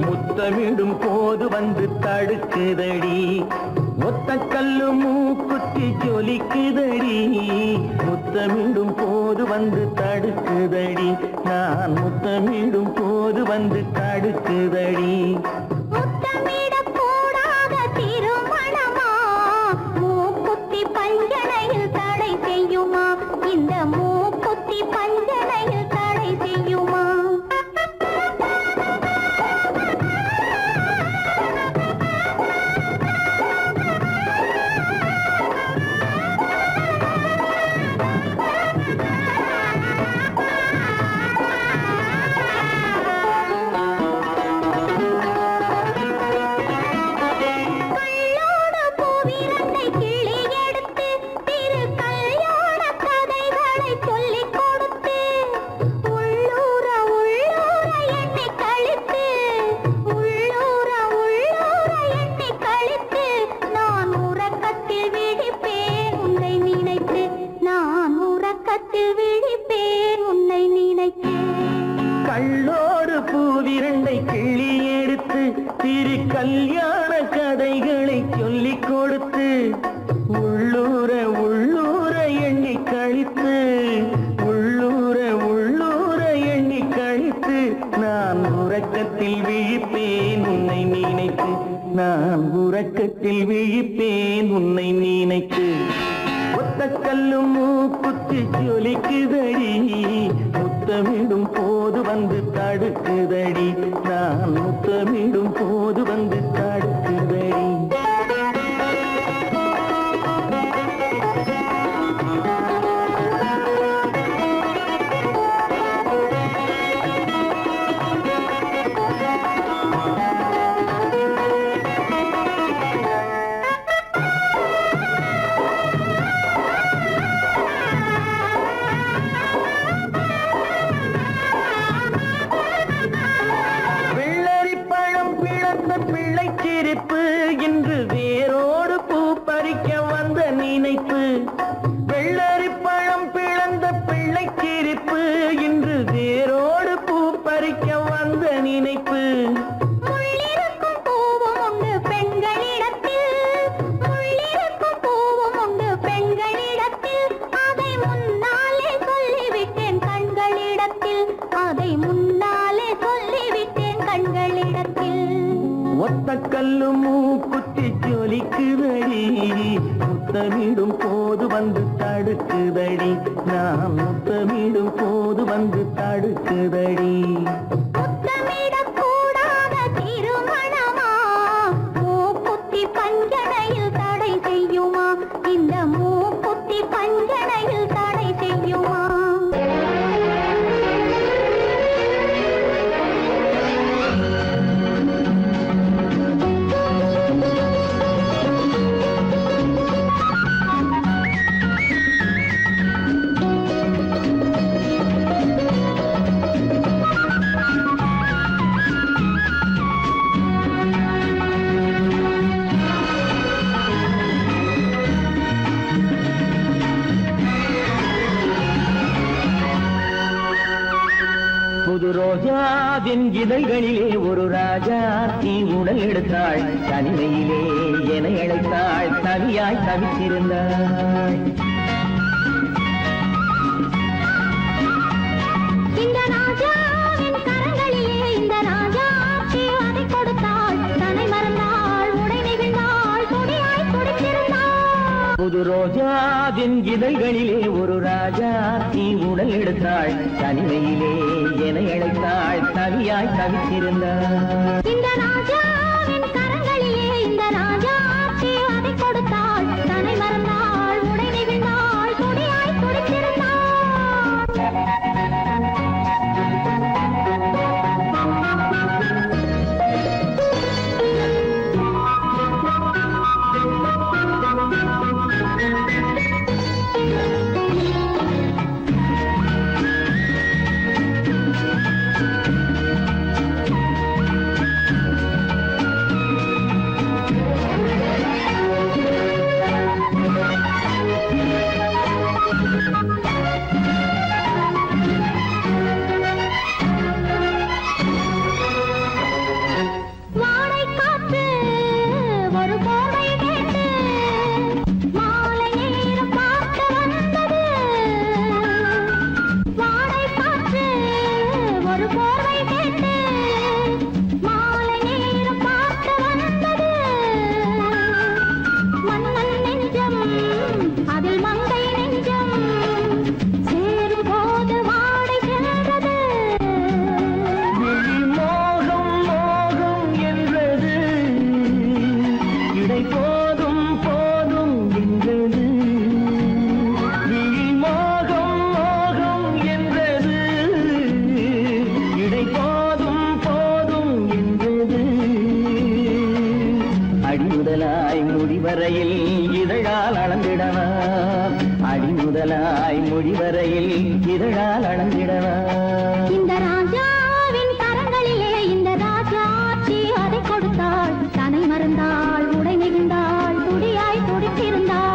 முத்தமிடும் போது வந்து தடுக்குதடி ஒத்த கல்லு மூக்குத்தி ஜொலிக்குதடி முத்தமிடும் போது வந்து தடுக்குதடி நான் முத்தமிடும் போது வந்து தடுக்குதடி முத்தமிடக்கூடாத திருமணமா மூக்குத்தி பஞ்சனையில் தடை செய்யுமா இந்த மூக்குத்தி பஞ்சனையில் தடை செய்யுமா கள்ளோடு பூவிரண்டை கிள்ளி எடுத்து திரு கல்யாண கதைகளை சொல்லிக் கொடுத்து உள்ளூர உள்ளூர எண்ணி கழித்து உள்ளூர உள்ளூர எண்ணி கழித்து நான் உறக்கத்தில் விழிப்பேன் உன்னை நினைத்து நான் உறக்கத்தில் விழிப்பேன் உன்னை நினைத்து கள்ளோடு பூவிரண்டை கிள்ளி எடுத்து திரு கல்யாண கதைகளை சொல்லிக் கொடுத்து உள்ளூர உள்ளூர எண்ணி கழித்து உள்ளூர உள்ளூர எண்ணி கழித்து நான் உறக்கத்தில் விழிப்பேன் உன்னை நினைத்து நான் உறக்கத்தில் விழிப்பேன் உன்னை நினைத்து ஒத்த கல்லு மூக்குத்தி ஜொலிக்குதடி முத்தமிடும் போது வந்து தடுக்குதடி நான் முத்தமிடும் போது வந்து தடுக்குதடி வெள்ளரிப்பழம் பிளந்த பிள்ளை சிரிப்பு இன்று வேரோடு பூ பறிக்க வந்த நினைப்பு வெள்ளரிப்பழம் பிளந்த பிள்ளை சிரிப்பு இன்று வேரோடு பூ பறிக்க வந்த நினைப்பு முள்ளிருக்கும் பூவும் உண்டு பெண்களிடத்தில் முள்ளிருக்கும் பூவும் உண்டு பெண்களிடத்தில் அதை முன்னாலே சொல்லிவிட்டேன் கண்களிடத்தில் அதை முன்னாலே சொல்லிவிட்டேன் கண்களிடத்தில் ஒத்த கல்லு மூக்குத்தி ஜொலிக்குதடி முத்தமிடும் போது வந்து தடுக்குதடி நான் முத்தமிடும் போது வந்து தடுக்குதடி முத்தமிடக்கூடாத திருமணமா மூக்குத்தி பஞ்சனையில் தடை செய்யுமா இந்த மூக்குத்தி பஞ்சனையில் தடை செய்யுமா புது ரோஜாவின் இதழ்களிலே ஒரு ராஜா தீ உடல் எடுத்தாள் தனிமையிலே என அழைத்தாள் தனியாய் தவித்திருந்தாள் இந்த ராஜாவின் கரங்களிலே இந்த ராஜா அதை கொடுத்தாள் தன்னை மறந்தாள் உடை நெகிழ்ந்தாள் துடியாய் துடித்திருந்தாள் புது ரோஜாவின் இதழ்களிலே ஒரு ராஜா தீ உடல் எடுத்தாள் தனிமையிலே என அழைத்தாள் தனியாய் தவித்திருந்தாள் இந்த ராஜாவின் கரங்களிலே இந்த ராஜா அதை கொடுத்தாள் தன்னை மறந்தாள் உடை நெகிழ்ந்தாள் துடியாய் துடித்திருந்தாள் போர்வை கேட்டு மாலை நேரம் பார்க்க வந்தது மன்னன் நெஞ்சம் அதில் மங்கை நெஞ்சம் சேரும் போது வாடை சென்றது மோகம் மோகம் என்றது இடை போதும் போதும் என்றது மோகம் மோகம் என்றது இடை போதும் போதும் என்றது அடிமுதலாய் முடிவரையில் இதழால் அளந்திடவா அடிமுதலாய் முடிவரையில் இதழால் அளந்திடவா இந்த ராஜாவின் கரங்களிலே இந்த ராஜாச்சி அதை கொடுத்தாள் தன்னை மறந்தாள் உடை நெகிழ்ந்தாள் துடியாய் துடித்திருந்தாள்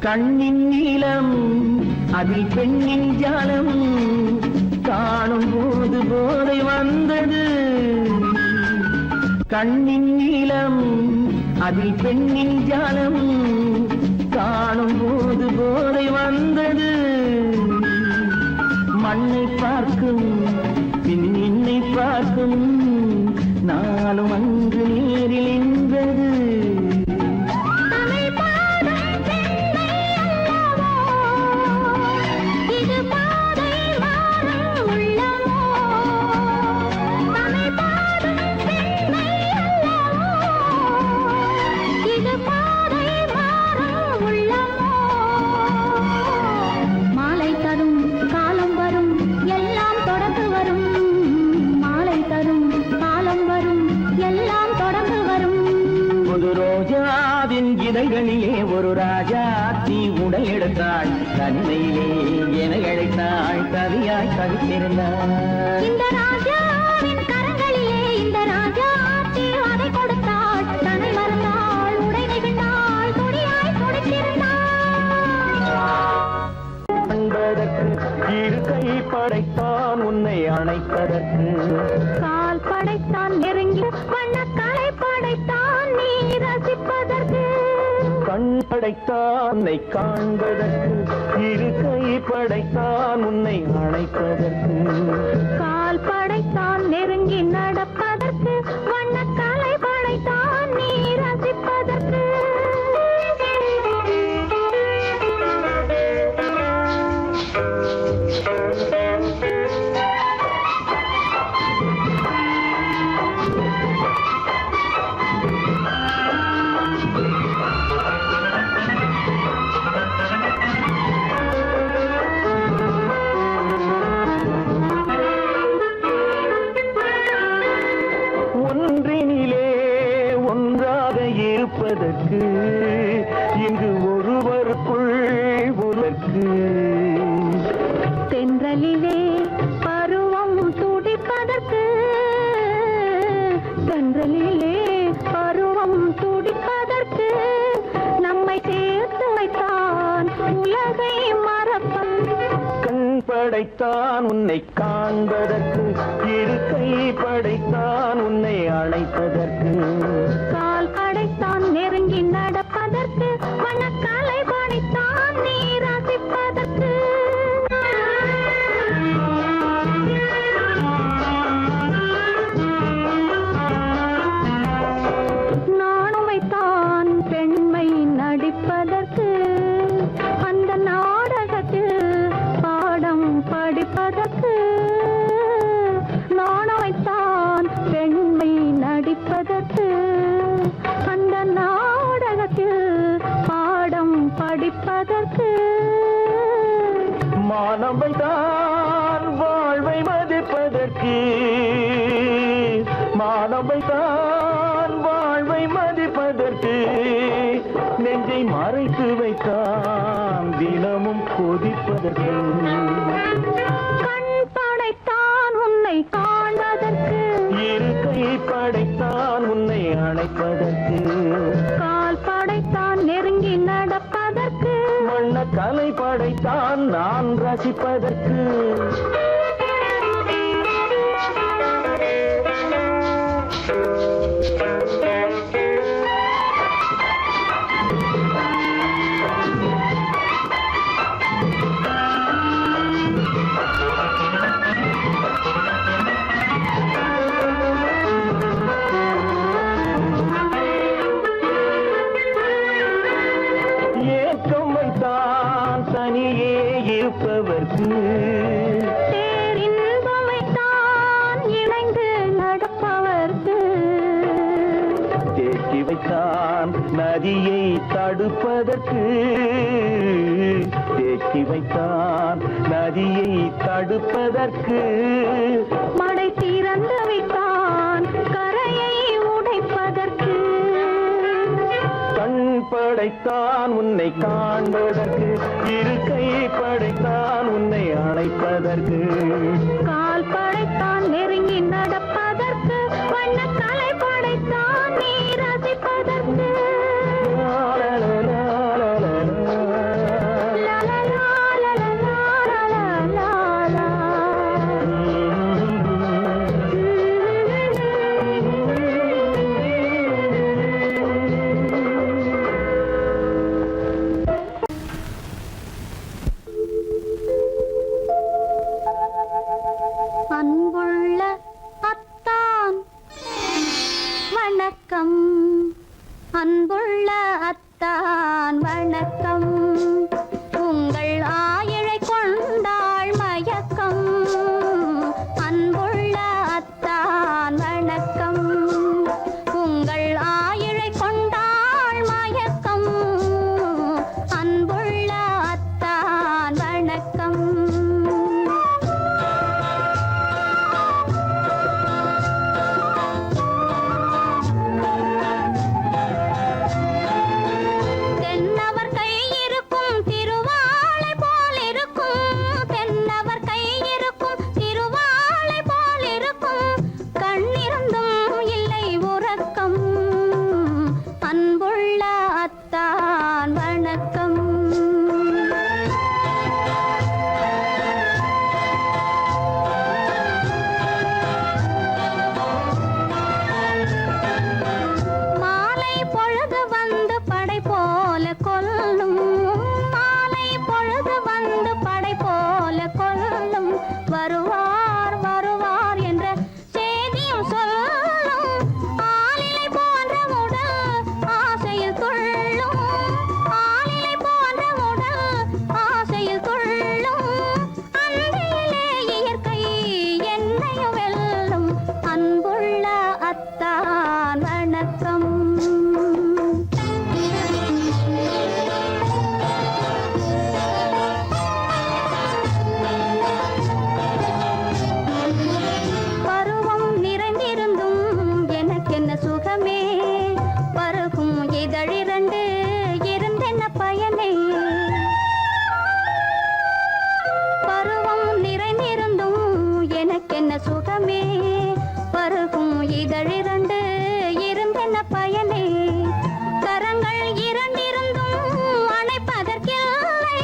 கண்ணின் நீளம் அதில் பெண்ணின் ஜாலம் காணும் போது போதை வந்தது கண்ணின் நீளம் அதில் பெண்ணின் ஜாலம் காணும் போது போதை வந்தது மண்ணை பார்க்கும் பின் என்னை பார்க்கும் நாளும் அங்கு நேரில் என்பது தமிழ் பாடும் பெண்ணை அல்லவோ இது பாதை மாறும் உள்ளமோ தமிழ் பாடும் பெண்ணை அல்லவோ இது பாதை மாறும் உள்ளமோ மாலை தரும் காலம் வரும் எல்லாம் தொடர்ந்து வரும் மாலை தரும் காலம் வரும் எல்லாம் தொடர்ந்து வரும் ஒரு ரோஜாவின் இதழ்களிலே ஒரு ராஜாத்தி உடல் எடுத்தாள் தனிமையிலே என அழைத்தாள் கவியாய் கவித்திருந்தாள் இந்த ராஜாவின் கரங்களிலே இந்த ராஜாச்சி அதை கொடுத்தாள் தன்னை மறந்தாள் உடை நெகிழ்ந்தாள் துடியாய் துடித்திருந்தாள் அன்பதற்கு இரு கை படைத்தான் உன்னை அணைப்பதற்கு கால் படைத்தான் நெருங்கி வண்ணக்கலை படைத்தான் நீ ரசிப்பதற்கு கண் படைத்தான் உன்னை காண்பதற்கு இரு கை படைத்தான் உன்னை அணைப்பதற்கு கால் படைத்தான் நெருங்கி நடப்பதற்கு வண்ணக்கலை படைத்தான் நீ ரசிப்பதற்கு ஒன்றினிலே ஒன்றாக இருப்பதற்கு இங்கு ஒருவருக்குள் ஒருவருக்கு தென்றலிலே பருவம் துடிப்பதற்கு தென்றலிலே பருவம் துடிப்பதற்கு நம்மை சேர்த்து வைத்தான் உலகை மறப்பன் கண் படைத்தான் உன்னை காண்பதற்கு இரு கை படைத்தான் உன்னை அழைப்பதற்கு கால் படைத்தான் நெருங்கி நடப்பதற்கு வண்ணக்கலை படைத்தான் நீ ரசிப்பதற்கு நானும் வைத்தான் பெண்மை நடிப்பதற்கு அந்த நாடகத்தில் பாடம் படிப்பதற்கு நானும் வைத்தான் பெண்மை நடிப்பதற்கு அந்த நாடகத்தில் பாடம் படிப்பதற்கு மானவை தான் வாழ்வை மதிப்பதற்கு மானவை தான் வாழ்வை மதிப்பதற்கு நெஞ்சை மறைத்து வைத்தான் தினமும் கொதிப்பதற்கு கண் படைத்த நதியை தடுப்பதற்கு தேக்கி வைத்தான் நதியை தடுப்பதற்கு மடை திறந்து விட்டான் கரையை உடைப்பதற்கு கண் படைத்தான் உன்னை காண்பதற்கு இரு கை படைத்தான் உன்னை அணைப்பதற்கு கால் படைத்தான் நெருங்கி நடப்பதற்கு வண்ணக்கலை படைத்தான் நீ ரசிப்பதற்கு அன்புள்ள அத்தான் வணக்கம் அன்புள்ள அத்தான் வணக்கம் உங்கள் ஆயிழை கொண்டாள் மயக்கம் அன்புள்ள அத்தான் வணக்கம் உங்கள் ஆயிழை கொண்டாள் மயக்கம் அன்புள்ள அத்தான் வணக்கம் தென்னவர் கை இருக்கும் திருவாளை போல் இருக்கும் தென்னவர் கை இருக்கும் திருவாளை போல் இருக்கும் கண்ணிருந்தும் இல்லை உறக்கம் அன்புள்ள அத்தான் வணக்கம் மாலை பொழுது வந்து படை போல கொல்லும் மாலை பொழுது வந்து படை போல கொல்லும் வருவார் வருவார் என்ற செய்தியும் சொல்லும் ஆளிலை போன்ற உடல் ஆசையில் துள்ளும் ஆளிலை போன்ற உடல் ஆசையில் துள்ளும் அன்பிலே இயற்கை என்னையும் வெல்லும் அன்புள்ள அத்தான் வணக்கம் பருவம் நிறைந்திருந்தும் எனக்கென்ன சுகமே பருகும் இதழிரண்டு இருந்தென்ன பயனே பருவம் நிறைந்திருந்தும் எனக்கென்ன சுகமே பருகும் இதழிரண்டு இருந்தென்ன பயனே கரங்கள் இரண்டிருந்தும் அணைப்பதற்கில்லை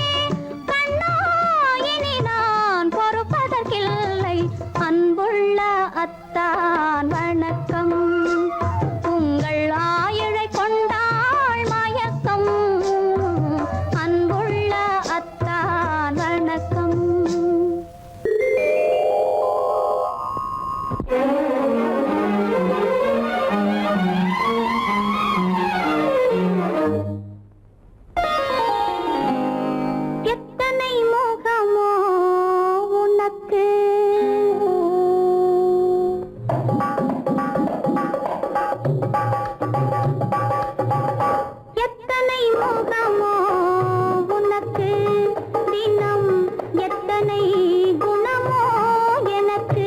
கண்ணா இனி நான் பொறுப்பதற்கில்லை அன்புள்ள அத்தான் வணக்கம் உங்கள் ஆயிழை கொண்டாள் மயக்கம் அன்புள்ள அத்தான் வணக்கம் எத்தனை முகமோ உனக்கு எத்தனை முகமோ உனக்கு தினம் எத்தனை குணமோ எனக்கு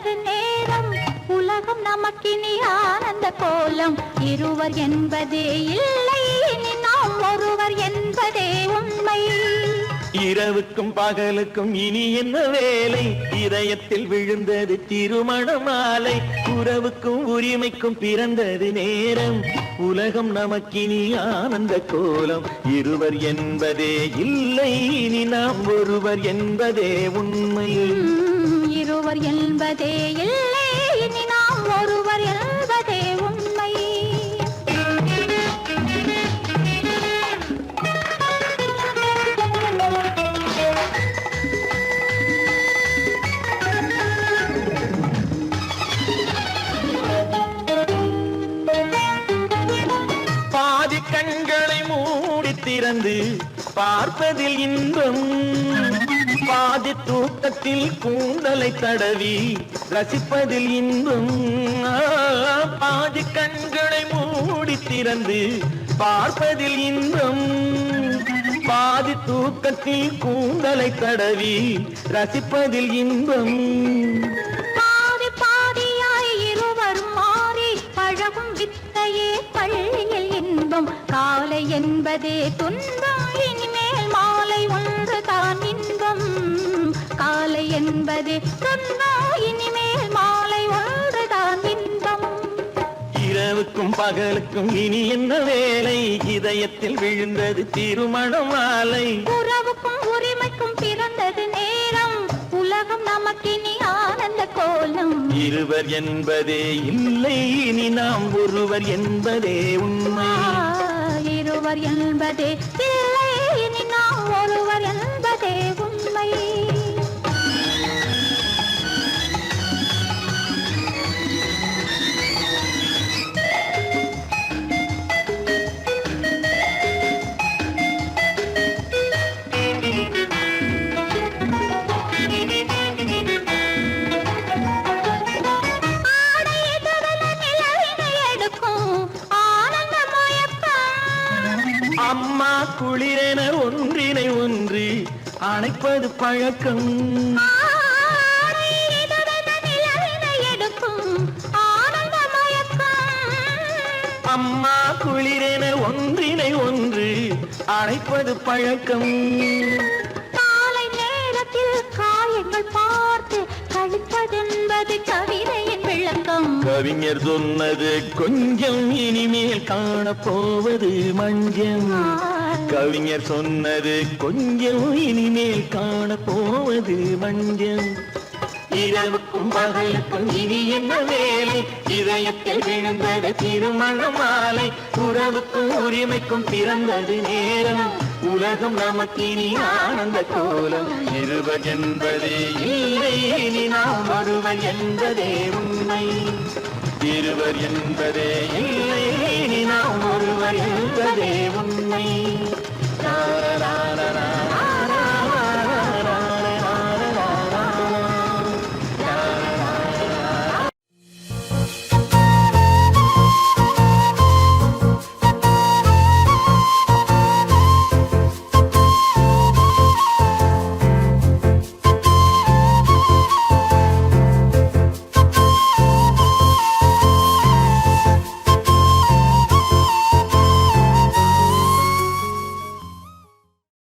பிறந்தது நேரம் உலகம் நமக்கினி ஆனந்த கோலம் இருவர் என்பதே இல்லை இனி நாம் ஒருவர் என்பதே உண்மை இரவுக்கும் பகலுக்கும் இனி என்ன வேலை இதயத்தில் விழுந்தது திருமண மாலை உறவுக்கும் உரிமைக்கும் பிறந்தது நேரம் உலகம் நமக்கினி ஆனந்த கோலம் இருவர் என்பதே இல்லை இனி நாம் ஒருவர் என்பதே உண்மை இருவர் என்பதே இல்லை இனி நாம் ஒருவர் என்பதே உண்மை பாதி கண்களை மூடி திறந்து பார்ப்பதில் இன்பம் பாதி தூக்கத்தில் கூந்தலை தடவி ரசிப்பதில் இன்பம் பாதி கண்களை மூடி திறந்து பார்ப்பதில் இன்பம் பாதி தூக்கத்தில் கூந்தலை தடவி ரசிப்பதில் இன்பம் பாதி பாதியாய் இருவர் மாறி பழகும் வித்தையே பள்ளியில் இன்பம் காலை என்பதே துன்பம் இனிமேல் மாலை ஒன்று தான் இன்பம் காலை என்பதே துன்பம் இனிமேல் மாலை ஒன்று தான் இன்பம் இரவுக்கும் பகலுக்கும் இனி என்ன வேலை இதயத்தில் விழுந்தது திருமண மாலை உறவுக்கும் உரிமைக்கும் பிறந்தது நேரம் உலகம் நமக்கினி ஆனந்த கோலம் இருவர் என்பதே இல்லை இனி நாம் ஒருவர் என்பதே உண்மை இருவர் என்பதே இல்லை இனி நாம் ஒருவர் என்பதே உண்மை அம்மா குளிரென ஒன்றினை ஒன்று அணைப்பது பழக்கம் அம்மா குளிரென ஒன்றினை ஒன்று அணைப்பது பழக்கம் காலை நேரத்தில் காயங்கள் பார்த்து கழிப்பதென்பது கவிதையின் விளக்கம் கவிஞர் சொன்னது கொஞ்சம் இனிமேல் காணப்போவது மஞ்சம் கவிஞர் சொன்னது கொஞ்சம் இனிமேல் காணப்போவது மஞ்சம் இரவுக்கும் பகலுக்கும் இனி என்ன வேலை இதயத்தில் விழுந்தது திருமண மாலை உறவுக்கும் உரிமைக்கும் பிறந்தது நேரம் உலகம் நமக்கினி ஆனந்த கோலம் இருவர் என்பதே இல்லை இனி நாம் ஒருவர் என்பதே உண்மை இருவர் என்பதே இல்லை இனி நாம் ஒருவர் என்பதே உண்மை